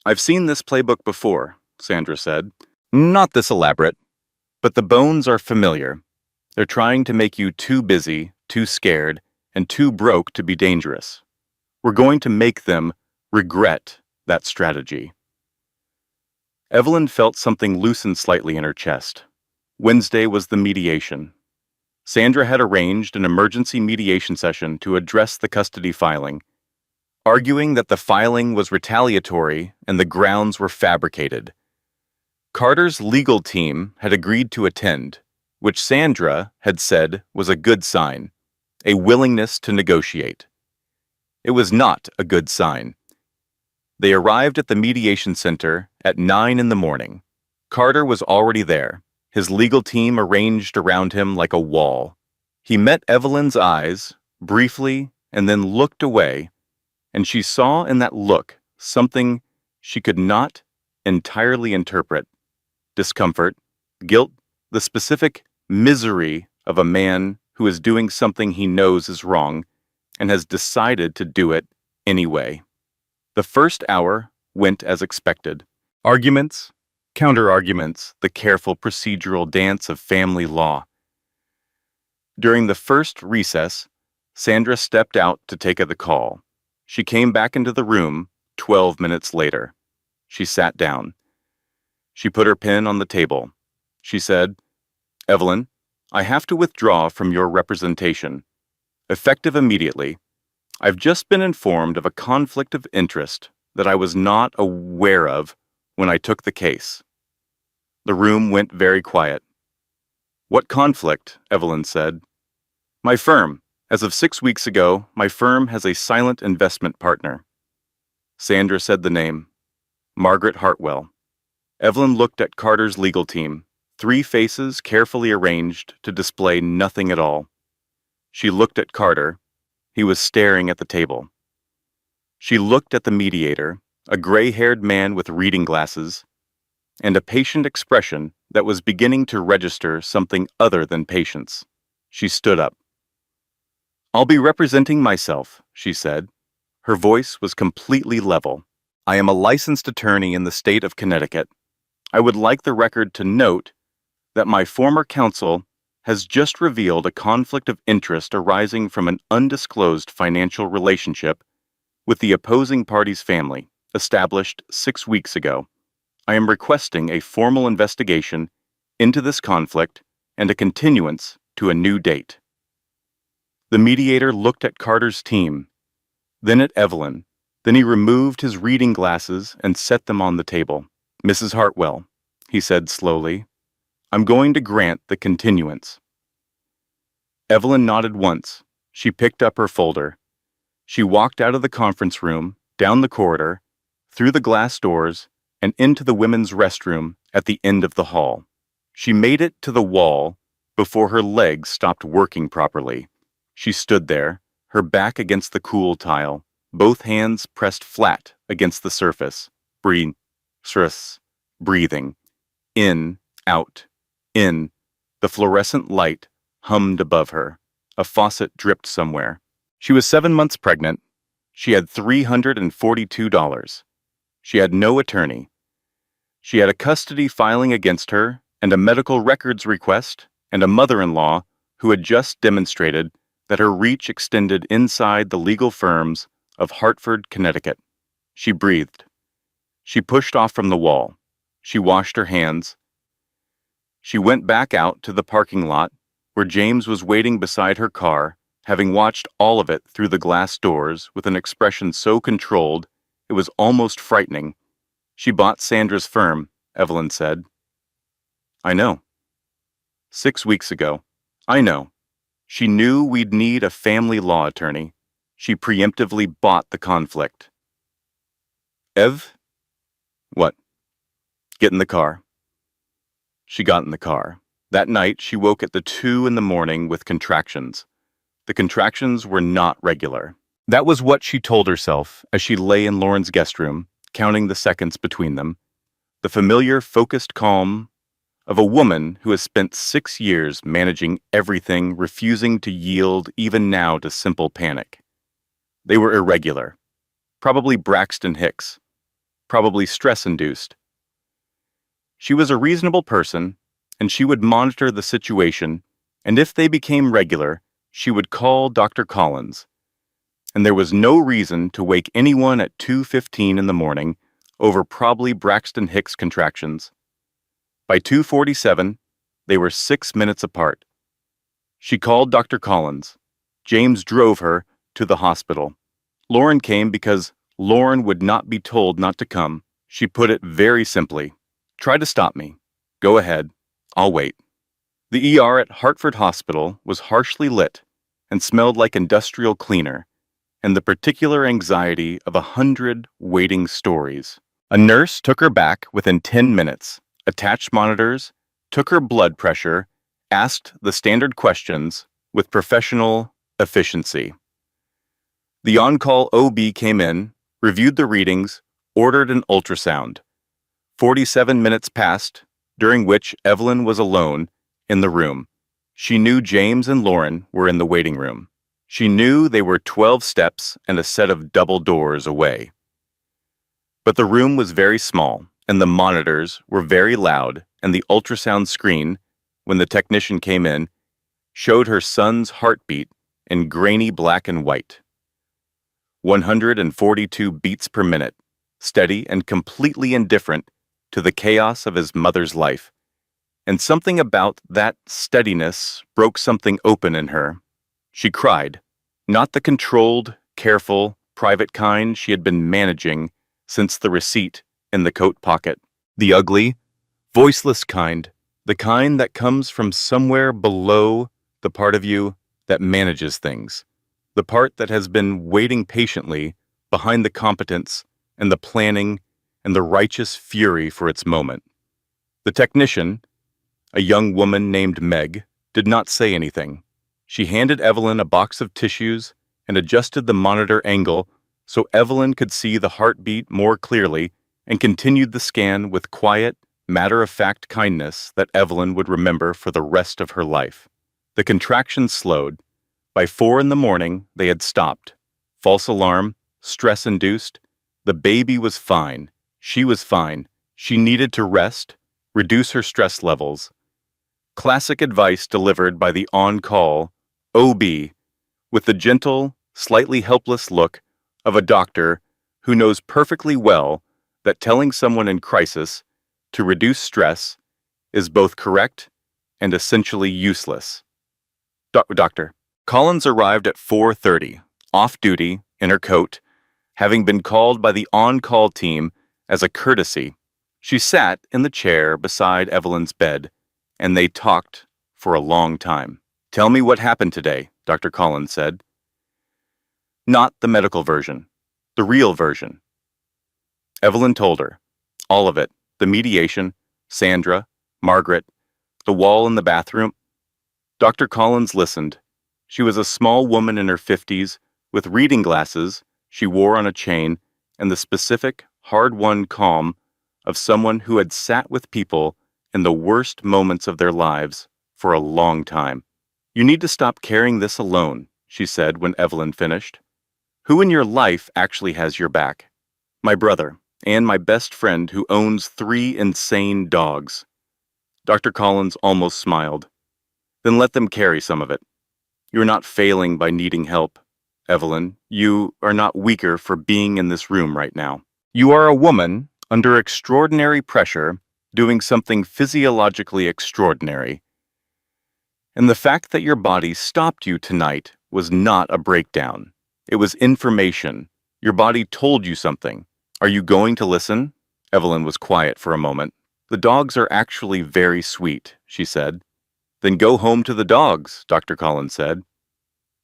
"I've seen this playbook before," Sandra said. "Not this elaborate, but the bones are familiar. They're trying to make you too busy, too scared, and too broke to be dangerous. We're going to make them regret that strategy." Evelyn felt something loosen slightly in her chest. Wednesday was the mediation. Sandra had arranged an emergency mediation session to address the custody filing, arguing that the filing was retaliatory and the grounds were fabricated. Carter's legal team had agreed to attend, which Sandra had said was a good sign, a willingness to negotiate. It was not a good sign. They arrived at the mediation center at 9 in the morning. Carter was already there, his legal team arranged around him like a wall. He met Evelyn's eyes, briefly, and then looked away, and she saw in that look something she could not entirely interpret. Discomfort, guilt, the specific misery of a man who is doing something he knows is wrong and has decided to do it anyway. The first hour went as expected. Arguments, counter-arguments, the careful procedural dance of family law. During the first recess, Sandra stepped out to take the call. She came back into the room 12 minutes later. She sat down. She put her pen on the table. She said, "Evelyn, I have to withdraw from your representation. Effective immediately. I've just been informed of a conflict of interest that I was not aware of when I took the case." The room went very quiet. "What conflict?" Evelyn said. "My firm. As of 6 weeks ago, my firm has a silent investment partner." Sandra said the name. Margaret Hartwell. Evelyn looked at Carter's legal team, 3 faces carefully arranged to display nothing at all. She looked at Carter. He was staring at the table. She looked at the mediator, a gray-haired man with reading glasses, and a patient expression that was beginning to register something other than patience. She stood up. "I'll be representing myself," she said. Her voice was completely level. "I am a licensed attorney in the state of Connecticut. I would like the record to note that my former counsel has just revealed a conflict of interest arising from an undisclosed financial relationship with the opposing party's family, established 6 weeks ago. I am requesting a formal investigation into this conflict and a continuance to a new date." The mediator looked at Carter's team, then at Evelyn. Then he removed his reading glasses and set them on the table. "Mrs. Hartwell," he said slowly, "I'm going to grant the continuance." Evelyn nodded once. She picked up her folder. She walked out of the conference room, down the corridor, through the glass doors, and into the women's restroom at the end of the hall. She made it to the wall before her legs stopped working properly. She stood there, her back against the cool tile, both hands pressed flat against the surface, breathing. In, out, in. The fluorescent light hummed above her. A faucet dripped somewhere. She was 7 months pregnant. She had $342. She had no attorney. She had a custody filing against her and a medical records request and a mother-in-law who had just demonstrated that her reach extended inside the legal firms of Hartford, Connecticut. She breathed. She pushed off from the wall. She washed her hands. She went back out to the parking lot where James was waiting beside her car, having watched all of it through the glass doors with an expression so controlled it was almost frightening. She bought Sandra's firm, Evelyn said. I know. 6 weeks ago. I know. She knew we'd need a family law attorney. She preemptively bought the conflict. Ev? What? Get in the car. She got in the car. That night, she woke at 2 a.m. with contractions. The contractions were not regular. That was what she told herself as she lay in Lauren's guest room, counting the seconds between them. The familiar, focused calm of a woman who has spent 6 years managing everything, refusing to yield even now to simple panic. They were irregular. Probably Braxton Hicks. Probably stress-induced. She was a reasonable person, and she would monitor the situation, and if they became regular, she would call Dr. Collins. And there was no reason to wake anyone at 2:15 in the morning over probably Braxton Hicks contractions. By 2:47, they were 6 minutes apart. She called Dr. Collins. James drove her to the hospital. Lauren came because Lauren would not be told not to come. She put it very simply. Try to stop me. Go ahead. I'll wait. The ER at Hartford Hospital was harshly lit and smelled like industrial cleaner, and the particular anxiety of 100 waiting stories. A nurse took her back within 10 minutes, attached monitors, took her blood pressure, asked the standard questions with professional efficiency. The on-call OB came in, reviewed the readings, ordered an ultrasound. 47 minutes passed, during which Evelyn was alone in the room. She knew James and Lauren were in the waiting room. She knew they were 12 steps and a set of double doors away. But the room was very small, and the monitors were very loud, and the ultrasound screen, when the technician came in, showed her son's heartbeat in grainy black and white. 142 beats per minute, steady and completely indifferent to the chaos of his mother's life. And something about that steadiness broke something open in her. She cried, not the controlled, careful, private kind she had been managing since the receipt in the coat pocket. The ugly, voiceless kind, the kind that comes from somewhere below the part of you that manages things, the part that has been waiting patiently behind the competence and the planning and the righteous fury for its moment. The technician, a young woman named Meg, did not say anything. She handed Evelyn a box of tissues and adjusted the monitor angle so Evelyn could see the heartbeat more clearly and continued the scan with quiet, matter-of-fact kindness that Evelyn would remember for the rest of her life. The contractions slowed. By 4 a.m, they had stopped. False alarm, stress-induced. The baby was fine. She was fine. She needed to rest, reduce her stress levels. Classic advice delivered by the on-call OB with the gentle, slightly helpless look of a doctor who knows perfectly well that telling someone in crisis to reduce stress is both correct and essentially useless. Doctor. Collins arrived at 4:30, off-duty, in her coat, having been called by the on-call team as a courtesy. She sat in the chair beside Evelyn's bed, and they talked for a long time. Tell me what happened today, Dr. Collins said. Not the medical version, the real version. Evelyn told her. All of it, the mediation, Sandra, Margaret, the wall in the bathroom. Dr. Collins listened. She was a small woman in her 50s, with reading glasses she wore on a chain, and the specific, hard-won calm of someone who had sat with people in the worst moments of their lives for a long time. You need to stop carrying this alone, she said when Evelyn finished. Who in your life actually has your back? My brother, and my best friend who owns 3 insane dogs. Dr. Collins almost smiled. Then let them carry some of it. You're not failing by needing help. Evelyn, you are not weaker for being in this room right now. You are a woman under extraordinary pressure doing something physiologically extraordinary. And the fact that your body stopped you tonight was not a breakdown. It was information. Your body told you something. Are you going to listen? Evelyn was quiet for a moment. The dogs are actually very sweet, she said. Then go home to the dogs, Dr. Collins said,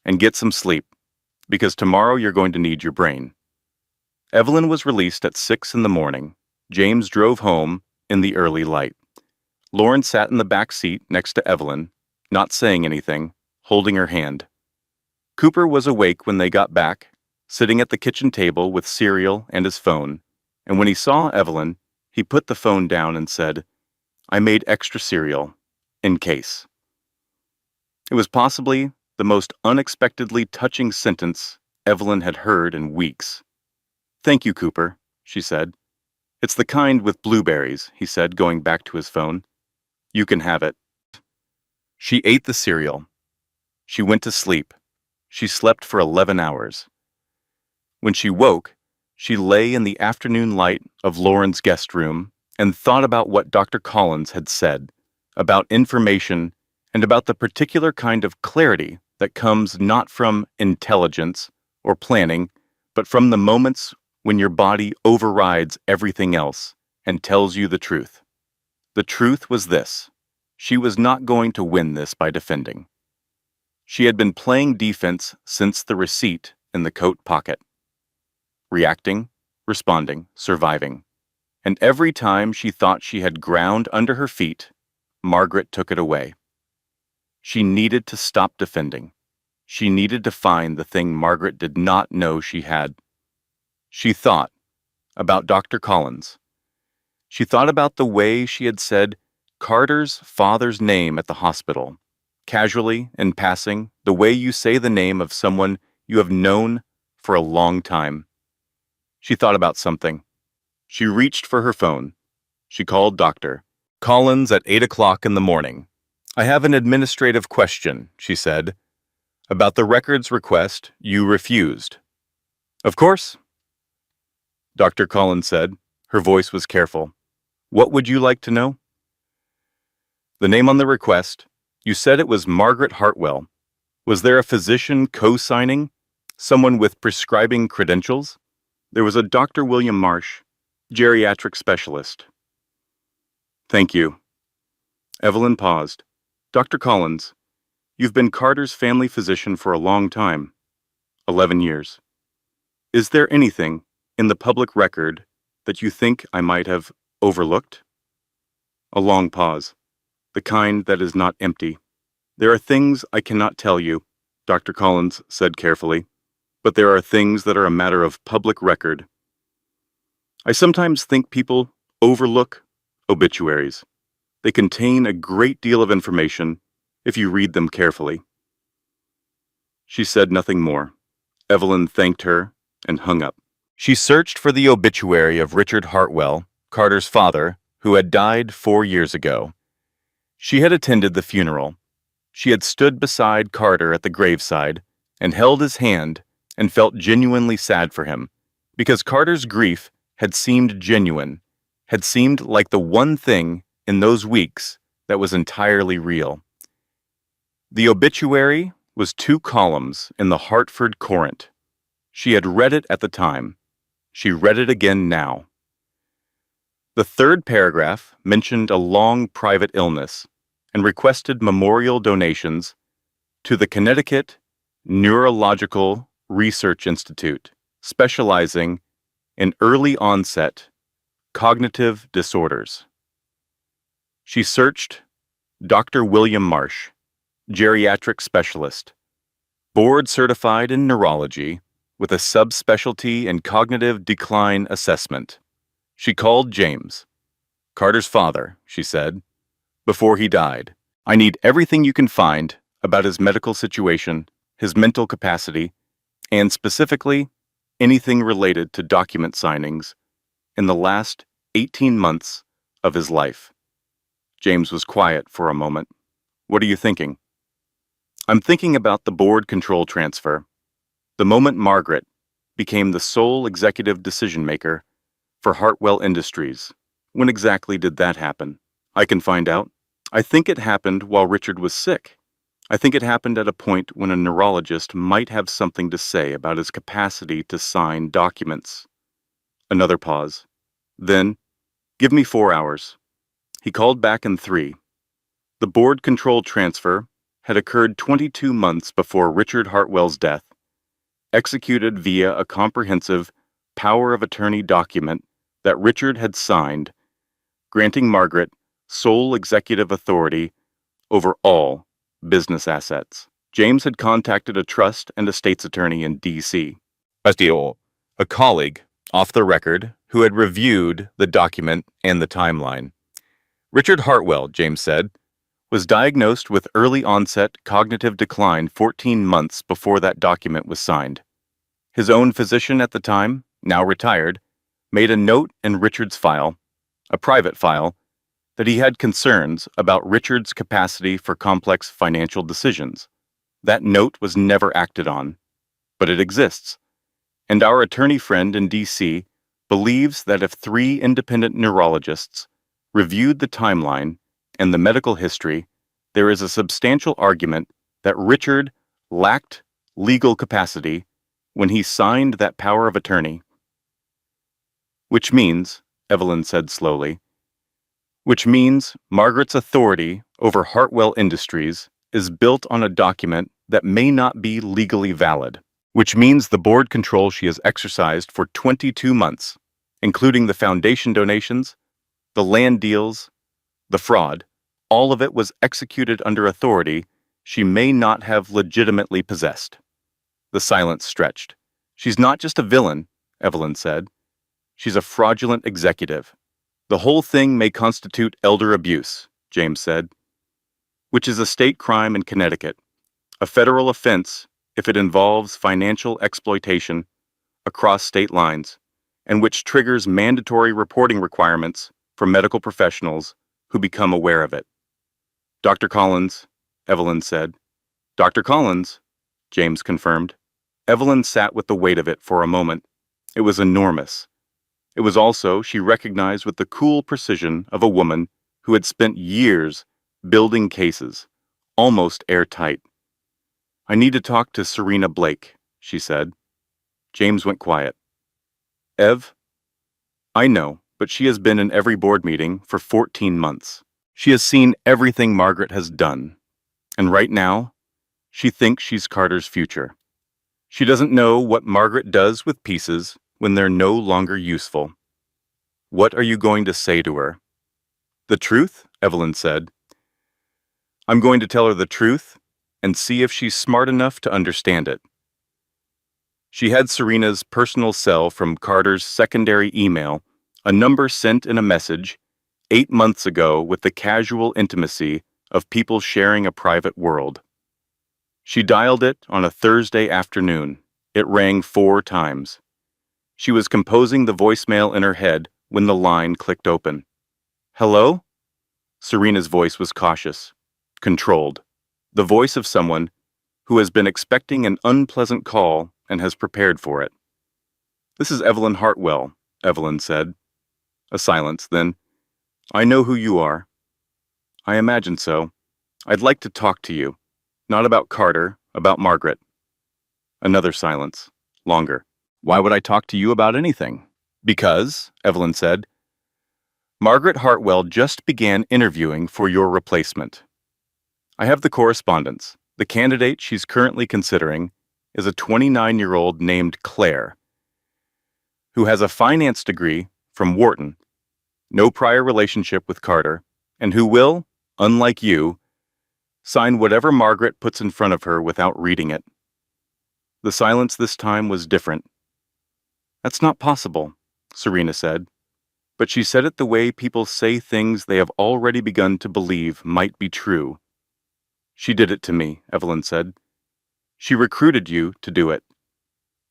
and get some sleep, because tomorrow you're going to need your brain. Evelyn was released at 6 in the morning. James drove home in the early light. Lauren sat in the back seat next to Evelyn, not saying anything, holding her hand. Cooper was awake when they got back, sitting at the kitchen table with cereal and his phone, and when he saw Evelyn, he put the phone down and said, "I made extra cereal, in case." It was possibly the most unexpectedly touching sentence Evelyn had heard in weeks. "Thank you, Cooper," she said. "It's the kind with blueberries," he said, going back to his phone. "You can have it." She ate the cereal. She went to sleep. She slept for 11 hours. When she woke, she lay in the afternoon light of Lauren's guest room and thought about what Dr. Collins had said, about information and about the particular kind of clarity that comes not from intelligence or planning, but from the moments when your body overrides everything else and tells you the truth. The truth was this: she was not going to win this by defending. She had been playing defense since the receipt in the coat pocket. Reacting, responding, surviving. And every time she thought she had ground under her feet, Margaret took it away. She needed to stop defending. She needed to find the thing Margaret did not know she had. She thought about Dr. Collins. She thought about the way she had said Carter's father's name at the hospital, casually, in passing, the way you say the name of someone you have known for a long time. She thought about something. She reached for her phone. She called Dr. Collins at 8 o'clock in the morning. "I have an administrative question," she said. "About the records request you refused." "Of course," Dr. Collins said. Her voice was careful. "What would you like to know?" "The name on the request. You said it was Margaret Hartwell. Was there a physician co-signing? Someone with prescribing credentials?" "There was a Dr. William Marsh, geriatric specialist." "Thank you." Evelyn paused. "Dr. Collins, you've been Carter's family physician for a long time, 11 years. Is there anything in the public record that you think I might have overlooked?" A long pause, the kind that is not empty. "There are things I cannot tell you," Dr. Collins said carefully, "but there are things that are a matter of public record. I sometimes think people overlook obituaries. They contain a great deal of information if you read them carefully." She said nothing more. Evelyn thanked her and hung up. She searched for the obituary of Richard Hartwell, Carter's father, who had died 4 years ago. She had attended the funeral. She had stood beside Carter at the graveside and held his hand and felt genuinely sad for him, because Carter's grief had seemed genuine, had seemed like the one thing in those weeks that was entirely real. The obituary was 2 columns in the Hartford Courant. She had read it at the time. She read it again now. The 3rd paragraph mentioned a long private illness and requested memorial donations to the Connecticut Neurological Research Institute, specializing in early onset cognitive disorders. She searched Dr. William Marsh, geriatric specialist, board certified in neurology with a subspecialty in cognitive decline assessment. She called James, Carter's father, she said, before he died. "I need everything you can find about his medical situation, his mental capacity, and specifically, anything related to document signings in the last 18 months of his life. James was quiet for a moment. What are you thinking? I'm thinking about the board control transfer. The moment Margaret became the sole executive decision maker for Hartwell Industries. When exactly did that happen? I can find out. I think it happened while Richard was sick. I think it happened at a point when a neurologist might have something to say about his capacity to sign documents. Another pause. Then, give me 4 hours. He called back in 3. The board control transfer had occurred 22 months before Richard Hartwell's death, executed via a comprehensive power of attorney document that Richard had signed, granting Margaret sole executive authority over all business assets. James had contacted a trust and estates attorney in D.C., a colleague, off the record, who had reviewed the document and the timeline. Richard Hartwell, James said, was diagnosed with early-onset cognitive decline 14 months before that document was signed. His own physician at the time, now retired, made a note in Richard's file, a private file, that he had concerns about Richard's capacity for complex financial decisions. That note was never acted on, but it exists. And our attorney friend in D.C. believes that if 3 independent neurologists reviewed the timeline and the medical history, there is a substantial argument that Richard lacked legal capacity when he signed that power of attorney. Which means, Evelyn said slowly, which means Margaret's authority over Hartwell Industries is built on a document that may not be legally valid, which means the board control she has exercised for 22 months, including the foundation donations, the land deals, the fraud, all of it was executed under authority she may not have legitimately possessed. The silence stretched. She's not just a villain, Evelyn said. She's a fraudulent executive. The whole thing may constitute elder abuse, James said, which is a state crime in Connecticut, a federal offense if it involves financial exploitation across state lines, and which triggers mandatory reporting requirements for medical professionals who become aware of it. Dr. Collins, Evelyn said. Dr. Collins, James confirmed. Evelyn sat with the weight of it for a moment. It was enormous. It was also, she recognized with the cool precision of a woman who had spent years building cases, almost airtight. I need to talk to Serena Blake, she said. James went quiet. Ev? I know, but she has been in every board meeting for 14 months. She has seen everything Margaret has done. And right now, she thinks she's Carter's future. She doesn't know what Margaret does with pieces when they're no longer useful. What are you going to say to her? The truth, Evelyn said. I'm going to tell her the truth and see if she's smart enough to understand it. She had Serena's personal cell from Carter's secondary email, a number sent in a message 8 months ago with the casual intimacy of people sharing a private world. She dialed it on a Thursday afternoon. It rang 4 times. She was composing the voicemail in her head when the line clicked open. Hello? Serena's voice was cautious, controlled, the voice of someone who has been expecting an unpleasant call and has prepared for it. This is Evelyn Hartwell, Evelyn said. A silence, then. I know who you are. I imagine so. I'd like to talk to you. Not about Carter, about Margaret. Another silence, longer. Why would I talk to you about anything? Because, Evelyn said, Margaret Hartwell just began interviewing for your replacement. I have the correspondence. The candidate she's currently considering is a 29-year-old named Claire, who has a finance degree from Wharton, no prior relationship with Carter, and who will, unlike you, sign whatever Margaret puts in front of her without reading it. The silence this time was different. That's not possible, Serena said, but she said it the way people say things they have already begun to believe might be true. She did it to me, Evelyn said. She recruited you to do it.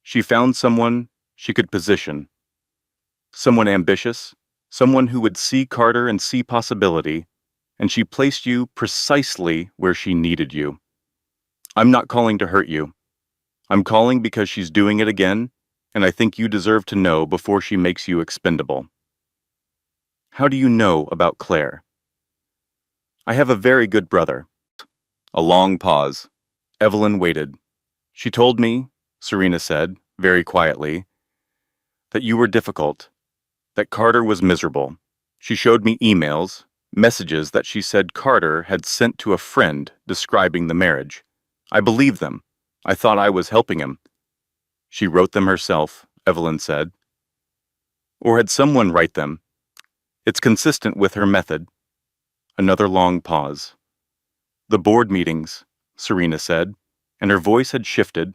She found someone she could position, someone ambitious, someone who would see Carter and see possibility, and she placed you precisely where she needed you. I'm not calling to hurt you. I'm calling because she's doing it again, and I think you deserve to know before she makes you expendable. How do you know about Claire? I have a very good brother. A long pause. Evelyn waited. She told me, Serena said, very quietly, that you were difficult, that Carter was miserable. She showed me emails, messages that she said Carter had sent to a friend describing the marriage. I believed them. I thought I was helping him. She wrote them herself, Evelyn said. Or had someone write them? It's consistent with her method. Another long pause. The board meetings, Serena said, and her voice had shifted,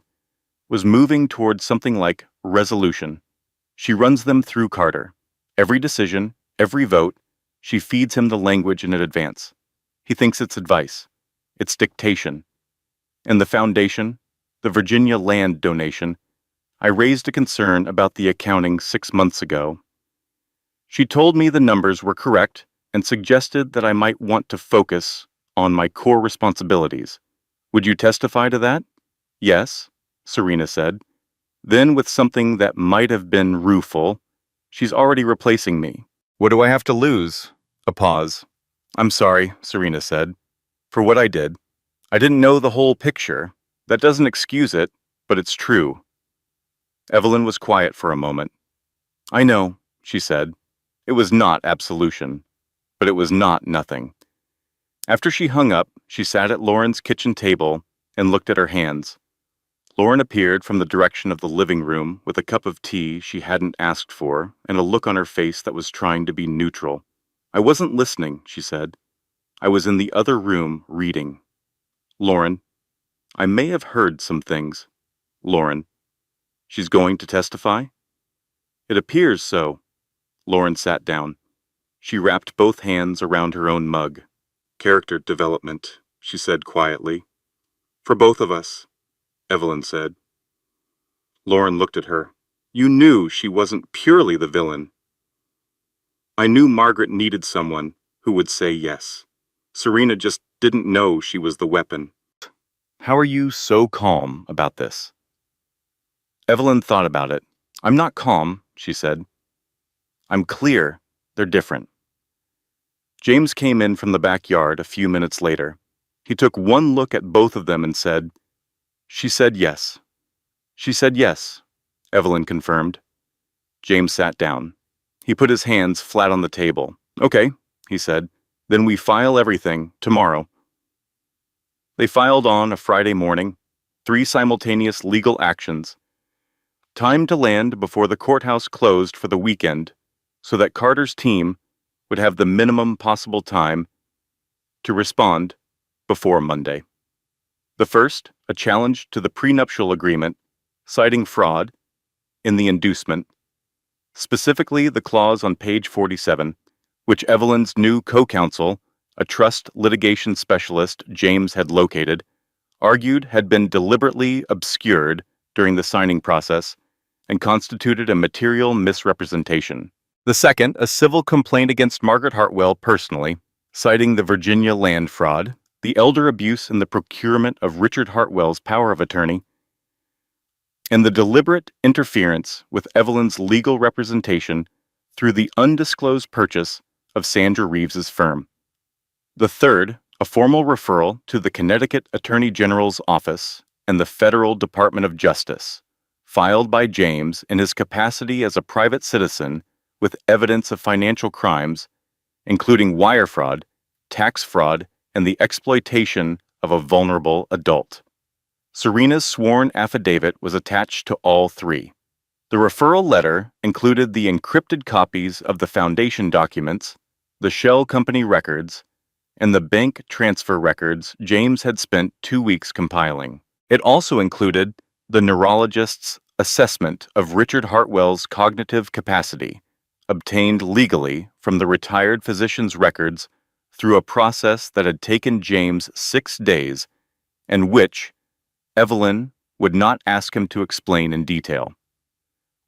was moving towards something like resolution. She runs them through Carter. Every decision, every vote, she feeds him the language in advance. He thinks it's advice. It's dictation. And the foundation, the Virginia land donation, I raised a concern about the accounting 6 months ago. She told me the numbers were correct and suggested that I might want to focus on my core responsibilities. Would you testify to that? Yes, Serena said. Then, with something that might have been rueful, she's already replacing me. What do I have to lose? A pause. I'm sorry, Serena said, for what I did. I didn't know the whole picture. That doesn't excuse it, but it's true. Evelyn was quiet for a moment. I know, she said. It was not absolution, but it was not nothing. After she hung up, she sat at Lauren's kitchen table and looked at her hands. Lauren appeared from the direction of the living room with a cup of tea she hadn't asked for and a look on her face that was trying to be neutral. I wasn't listening, she said. I was in the other room reading. Lauren, I may have heard some things. Lauren, she's going to testify? It appears so. Lauren sat down. She wrapped both hands around her own mug. Character development, she said quietly. For both of us, Evelyn said. Lauren looked at her. You knew she wasn't purely the villain. I knew Margaret needed someone who would say yes. Serena just didn't know she was the weapon. How are you so calm about this? Evelyn thought about it. I'm not calm, she said. I'm clear. They're different. James came in from the backyard a few minutes later. He took one look at both of them and said, She said yes. She said yes, Evelyn confirmed. James sat down. He put his hands flat on the table. Okay, he said. Then we file everything tomorrow. They filed on a Friday morning, 3 simultaneous legal actions. Time to land before the courthouse closed for the weekend, so that Carter's team would have the minimum possible time to respond before Monday. The first, a challenge to the prenuptial agreement, citing fraud in the inducement, specifically the clause on page 47, which Evelyn's new co-counsel, a trust litigation specialist James had located, argued had been deliberately obscured during the signing process and constituted a material misrepresentation. The second, a civil complaint against Margaret Hartwell personally, citing the Virginia land fraud, the elder abuse in the procurement of Richard Hartwell's power of attorney, and the deliberate interference with Evelyn's legal representation through the undisclosed purchase of Sandra Reeves's firm. The third, a formal referral to the Connecticut Attorney General's office and the Federal Department of Justice, filed by James in his capacity as a private citizen with evidence of financial crimes, including wire fraud, tax fraud, and the exploitation of a vulnerable adult. Serena's sworn affidavit was attached to all 3. The referral letter included the encrypted copies of the foundation documents, the shell company records, and the bank transfer records James had spent 2 weeks compiling. It also included the neurologist's assessment of Richard Hartwell's cognitive capacity, obtained legally from the retired physician's records through a process that had taken James 6 days and which Evelyn would not ask him to explain in detail.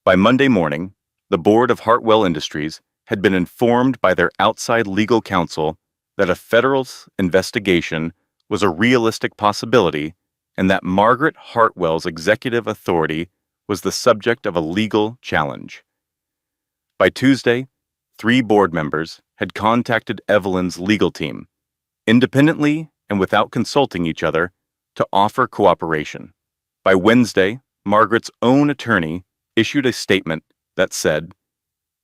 By Monday morning, the board of Hartwell Industries had been informed by their outside legal counsel that a federal investigation was a realistic possibility and that Margaret Hartwell's executive authority was the subject of a legal challenge. By Tuesday, 3 board members had contacted Evelyn's legal team, independently and without consulting each other, to offer cooperation. By Wednesday, Margaret's own attorney issued a statement that said,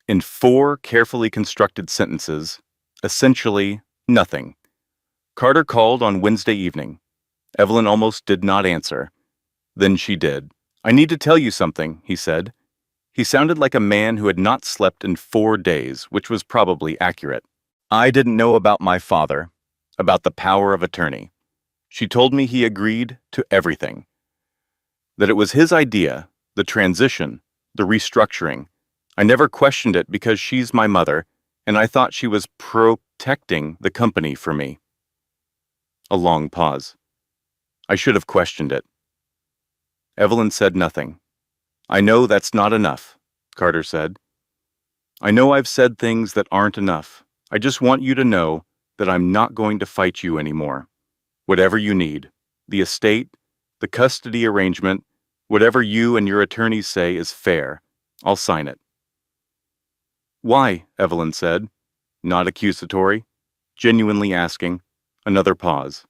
in 4 carefully constructed sentences, essentially nothing. Carter called on Wednesday evening. Evelyn almost did not answer. Then she did. "I need to tell you something," he said. He sounded like a man who had not slept in 4 days, which was probably accurate. "I didn't know about my father, about the power of attorney. She told me he agreed to everything. That it was his idea, the transition, the restructuring. I never questioned it because she's my mother, and I thought she was protecting the company for me." A long pause. "I should have questioned it." Evelyn said nothing. "I know that's not enough," Carter said. "I know I've said things that aren't enough. I just want you to know that I'm not going to fight you anymore. Whatever you need, the estate, the custody arrangement, whatever you and your attorneys say is fair, I'll sign it." "Why?" Evelyn said, not accusatory, genuinely asking. Another pause.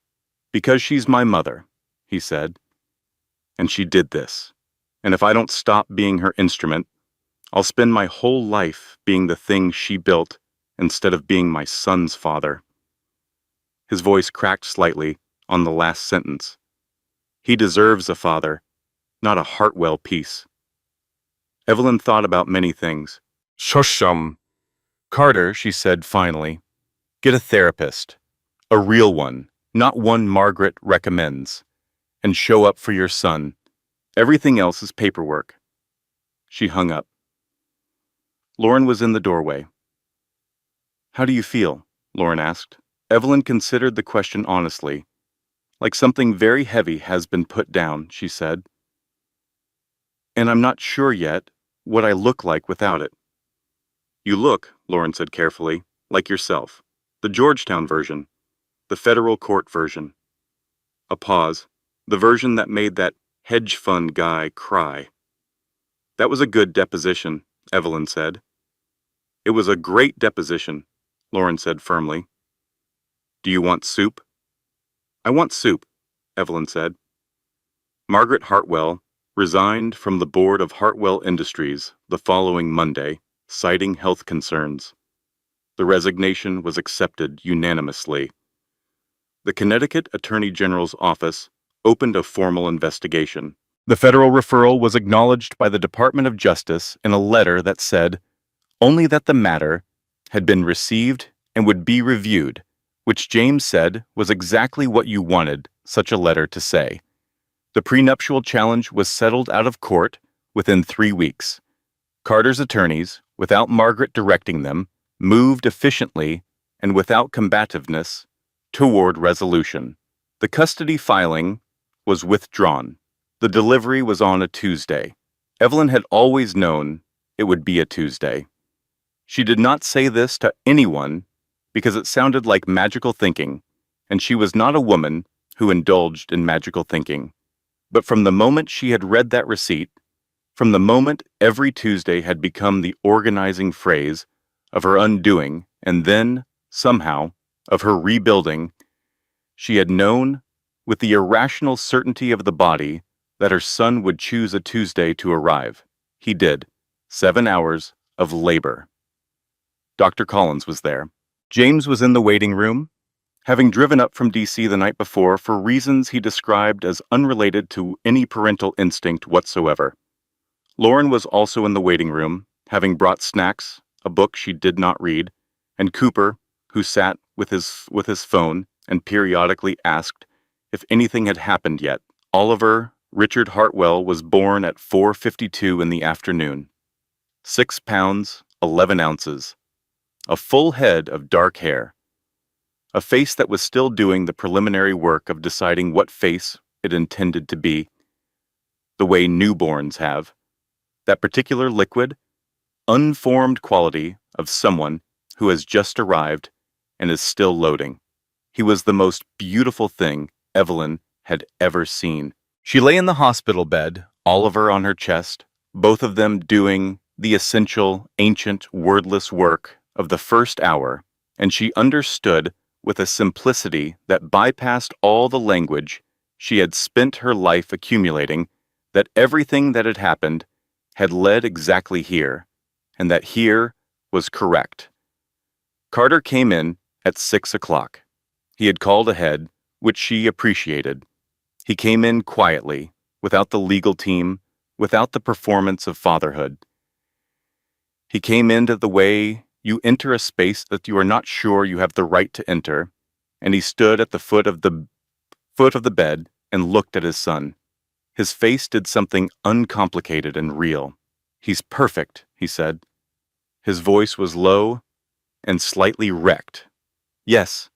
"Because she's my mother," he said. "And she did this. And if I don't stop being her instrument, I'll spend my whole life being the thing she built instead of being my son's father." His voice cracked slightly on the last sentence. "He deserves a father, not a Hartwell piece." Evelyn thought about many things. "Shushum. Carter," she said finally, "get a therapist. A real one, not one Margaret recommends. And show up for your son. Everything else is paperwork." She hung up. Lauren was in the doorway. "How do you feel?" Lauren asked. Evelyn considered the question honestly. "Like something very heavy has been put down," she said. "And I'm not sure yet what I look like without it." "You look," Lauren said carefully, "like yourself. The Georgetown version. The federal court version." A pause. "The version that made that hedge fund guy cry." "That was a good deposition," Evelyn said. "It was a great deposition," Lauren said firmly. "Do you want soup?" "I want soup," Evelyn said. Margaret Hartwell resigned from the board of Hartwell Industries the following Monday, citing health concerns. The resignation was accepted unanimously. The Connecticut Attorney General's office opened a formal investigation. The federal referral was acknowledged by the Department of Justice in a letter that said only that the matter had been received and would be reviewed, which James said was exactly what you wanted such a letter to say. The prenuptial challenge was settled out of court within 3 weeks. Carter's attorneys, without Margaret directing them, moved efficiently and without combativeness toward resolution. The custody filing was withdrawn. The delivery was on a Tuesday. Evelyn had always known it would be a Tuesday. She did not say this to anyone because it sounded like magical thinking, and she was not a woman who indulged in magical thinking. But from the moment she had read that receipt, from the moment every Tuesday had become the organizing phrase of her undoing and then, somehow, of her rebuilding, she had known, with the irrational certainty of the body, that her son would choose a Tuesday to arrive. He did. 7 hours of labor. Dr. Collins was there. James was in the waiting room, having driven up from D.C. the night before for reasons he described as unrelated to any parental instinct whatsoever. Lauren was also in the waiting room, having brought snacks, a book she did not read, and Cooper, who sat with his phone and periodically asked if anything had happened yet. Oliver Richard Hartwell was born at 4:52 in the afternoon. 6 pounds, 11 ounces. A full head of dark hair. A face that was still doing the preliminary work of deciding what face it intended to be. the way newborns have. That particular liquid, unformed quality of someone who has just arrived and is still loading. He was the most beautiful thing Evelyn had ever seen. She lay in the hospital bed, Oliver on her chest, both of them doing the essential, ancient, wordless work of the first hour, and she understood with a simplicity that bypassed all the language she had spent her life accumulating that everything that had happened had led exactly here, and that here was correct. Carter came in at 6 o'clock. He had called ahead, which she appreciated. He came in quietly, without the legal team, without the performance of fatherhood. He came into the way you enter a space that you are not sure you have the right to enter, and he stood at the foot of the bed and looked at his son. His face did something uncomplicated and real. "He's perfect," he said. His voice was low and slightly wrecked. "Yes,"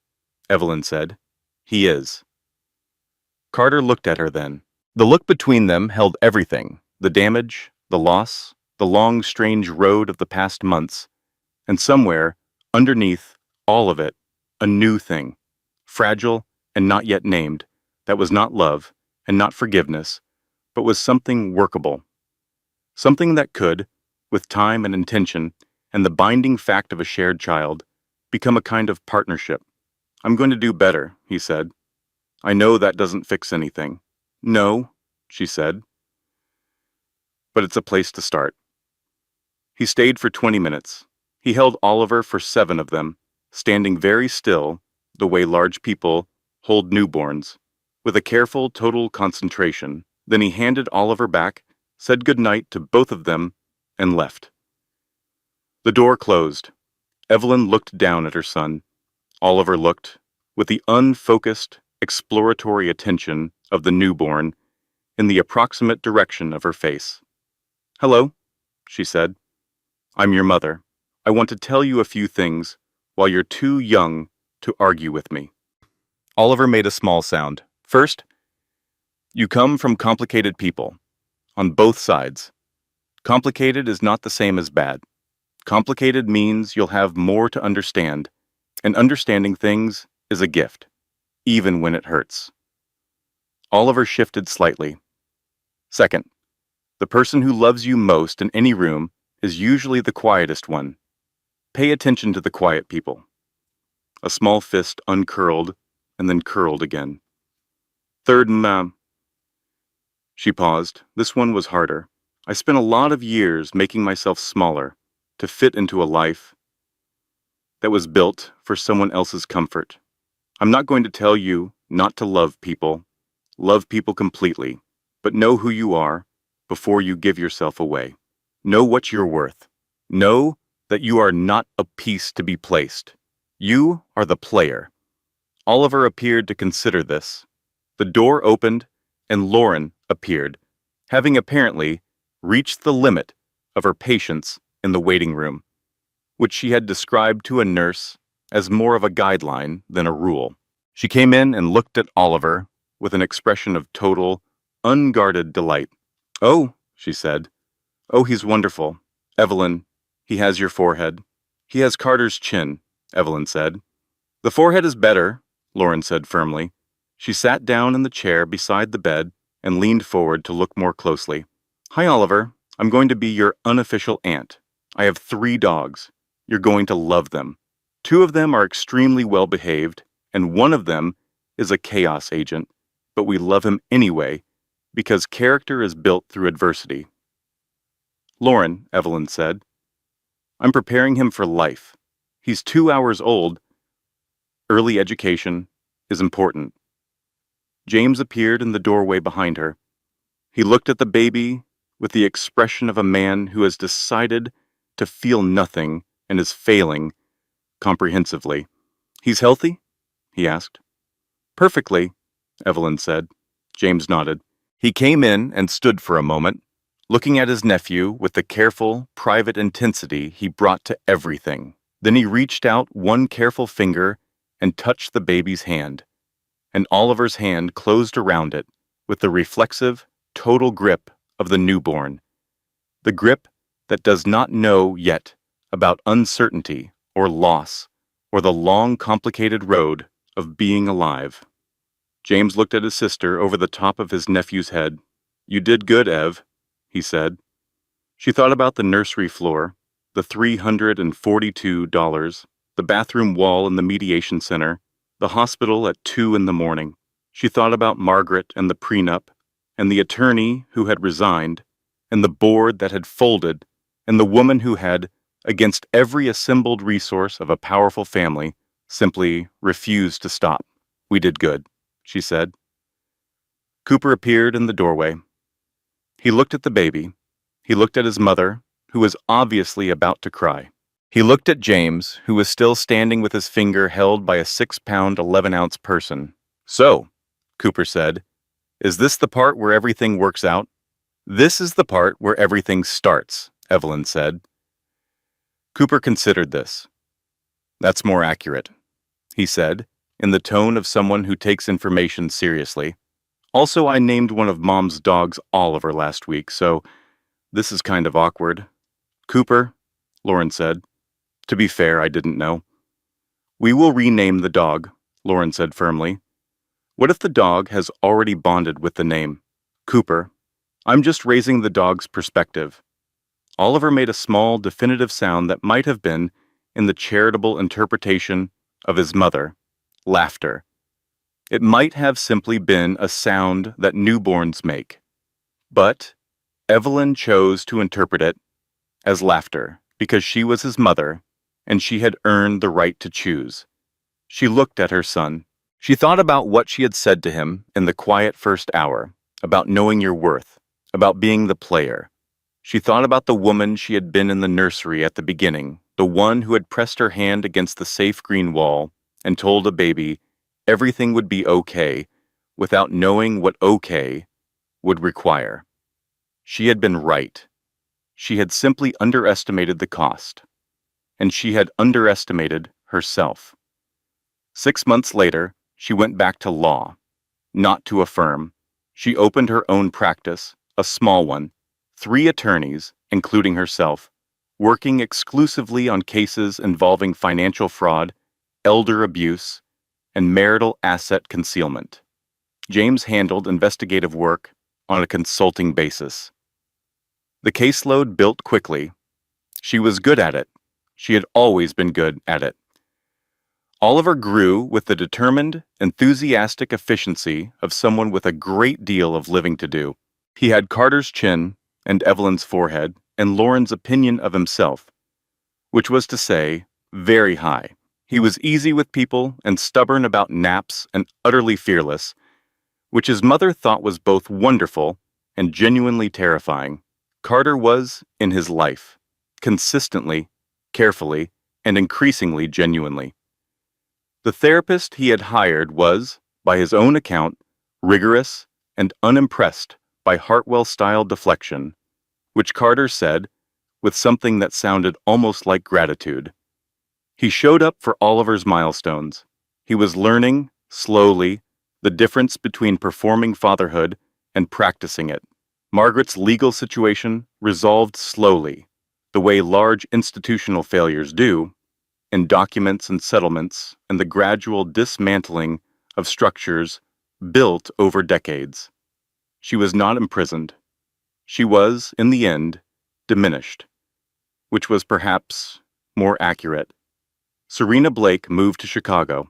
Evelyn said. "He is." Carter looked at her then. The look between them held everything: the damage, the loss, the long, strange road of the past months, and somewhere, underneath all of it, a new thing, fragile and not yet named, that was not love and not forgiveness, but was something workable. Something that could, with time and intention and the binding fact of a shared child, become a kind of partnership. "I'm going to do better," he said. "I know that doesn't fix anything." "No," she said. "But it's a place to start." He stayed for 20 minutes. He held Oliver for 7 of them, standing very still, the way large people hold newborns, with a careful, total concentration. Then he handed Oliver back, said good night to both of them, and left. The door closed. Evelyn looked down at her son. Oliver looked, with the unfocused, exploratory attention of the newborn, in the approximate direction of her face. "Hello," she said. "I'm your mother. I want to tell you a few things while you're too young to argue with me." Oliver made a small sound. "First, you come from complicated people, on both sides. Complicated is not the same as bad. Complicated means you'll have more to understand, and understanding things is a gift, even when it hurts." Oliver shifted slightly. "Second, the person who loves you most in any room is usually the quietest one. Pay attention to the quiet people." A small fist uncurled and then curled again. "Third, She paused. This one was harder. "I spent a lot of years making myself smaller to fit into a life that was built for someone else's comfort. I'm not going to tell you not to love people. Love people completely, but know who you are before you give yourself away. Know what you're worth. Know that you are not a piece to be placed. You are the player." Oliver appeared to consider this. The door opened, and Lauren appeared, having apparently reached the limit of her patience in the waiting room, which she had described to a nurse as more of a guideline than a rule. She came in and looked at Oliver with an expression of total, unguarded delight. "Oh," she said. "Oh, he's wonderful. Evelyn, he has your forehead." "He has Carter's chin," Evelyn said. "The forehead is better," Lauren said firmly. She sat down in the chair beside the bed and leaned forward to look more closely. "Hi, Oliver. I'm going to be your unofficial aunt. I have 3 dogs. You're going to love them. 2 of them are extremely well behaved, and 1 of them is a chaos agent, but we love him anyway because character is built through adversity." "Lauren," Evelyn said, "I'm preparing him for life. He's 2 hours old. Early education is important." James appeared in the doorway behind her. He looked at the baby with the expression of a man who has decided to feel nothing and is failing comprehensively. "He's healthy?" he asked. "Perfectly," Evelyn said. James nodded. He came in and stood for a moment, looking at his nephew with the careful, private intensity he brought to everything. Then he reached out one careful finger and touched the baby's hand, and Oliver's hand closed around it with the reflexive, total grip of the newborn, the grip that does not know yet about uncertainty or loss or the long, complicated road of being alive. James looked at his sister over the top of his nephew's head. "You did good, Ev," he said. She thought about the nursery floor, the $342, the bathroom wall in the mediation center, the hospital at 2 in the morning. She thought about Margaret and the prenup, and the attorney who had resigned, and the board that had folded, and the woman who had, against every assembled resource of a powerful family, simply refused to stop. "We did good," she said. Cooper appeared in the doorway. He looked at the baby. He looked at his mother, who was obviously about to cry. He looked at James, who was still standing with his finger held by a 6-pound, 11-ounce person. "So," Cooper said, "is this the part where everything works out?" "This is the part where everything starts," Evelyn said. Cooper considered this. "That's more accurate," he said, in the tone of someone who takes information seriously. "Also, I named one of Mom's dogs Oliver last week, so this is kind of awkward." "Cooper," Lauren said. "To be fair, I didn't know." "We will rename the dog," Lauren said firmly. "What if the dog has already bonded with the name?" "Cooper, I'm just raising the dog's perspective." Oliver made a small, definitive sound that might have been, in the charitable interpretation of his mother, laughter. It might have simply been a sound that newborns make. But Evelyn chose to interpret it as laughter because she was his mother and she had earned the right to choose. She looked at her son. She thought about what she had said to him in the quiet first hour, about knowing your worth, about being the player. She thought about the woman she had been in the nursery at the beginning, the one who had pressed her hand against the safe green wall and told a baby everything would be okay without knowing what okay would require. She had been right. She had simply underestimated the cost, and she had underestimated herself. 6 months later, she went back to law, not to a firm. She opened her own practice, a small one, 3 attorneys, including herself, working exclusively on cases involving financial fraud, elder abuse, and marital asset concealment. James handled investigative work on a consulting basis. The caseload built quickly. She was good at it. She had always been good at it. Oliver grew with the determined, enthusiastic efficiency of someone with a great deal of living to do. He had Carter's chin and Evelyn's forehead and Lauren's opinion of himself, which was to say, very high. He was easy with people and stubborn about naps and utterly fearless, which his mother thought was both wonderful and genuinely terrifying. Carter was in his life, consistently, carefully, and increasingly genuinely. The therapist he had hired was, by his own account, rigorous and unimpressed by Hartwell-style deflection, which Carter said with something that sounded almost like gratitude. He showed up for Oliver's milestones. He was learning, slowly, the difference between performing fatherhood and practicing it. Margaret's legal situation resolved slowly, the way large institutional failures do, in documents and settlements and the gradual dismantling of structures built over decades. She was not imprisoned. She was, in the end, diminished, which was perhaps more accurate. Serena Blake moved to Chicago.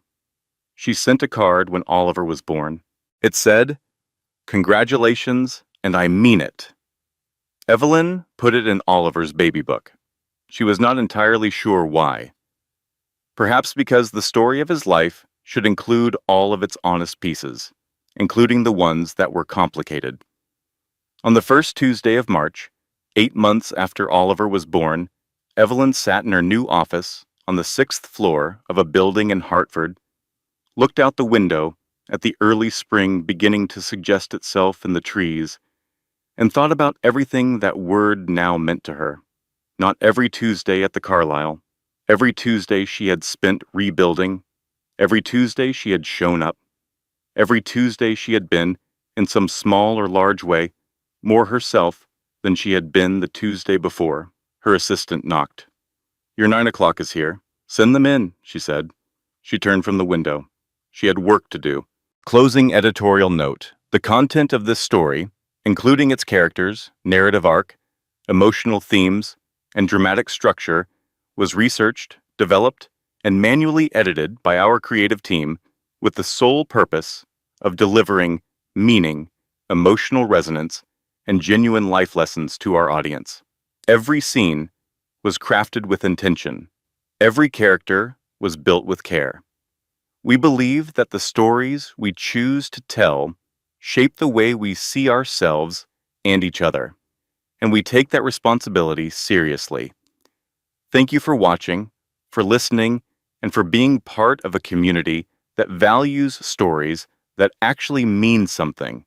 She sent a card when Oliver was born. It said, "Congratulations, and I mean it." Evelyn put it in Oliver's baby book. She was not entirely sure why. Perhaps because the story of his life should include all of its honest pieces, including the ones that were complicated. On the first Tuesday of March, 8 months after Oliver was born, Evelyn sat in her new office on the 6th floor of a building in Hartford, looked out the window at the early spring beginning to suggest itself in the trees, and thought about everything that word now meant to her. Not every Tuesday at the Carlisle, every Tuesday she had spent rebuilding, every Tuesday she had shown up, every Tuesday she had been, in some small or large way, more herself than she had been the Tuesday before. Her assistant knocked. "Your 9 o'clock is here. Send them in," she said. She turned from the window. She had work to do. Closing editorial note. The content of this story, including its characters, narrative arc, emotional themes, and dramatic structure, was researched, developed, and manually edited by our creative team with the sole purpose of delivering meaning, emotional resonance, and genuine life lessons to our audience. Every scene was crafted with intention. Every character was built with care. We believe that the stories we choose to tell shape the way we see ourselves and each other, and we take that responsibility seriously. Thank you for watching, for listening, and for being part of a community that values stories that actually mean something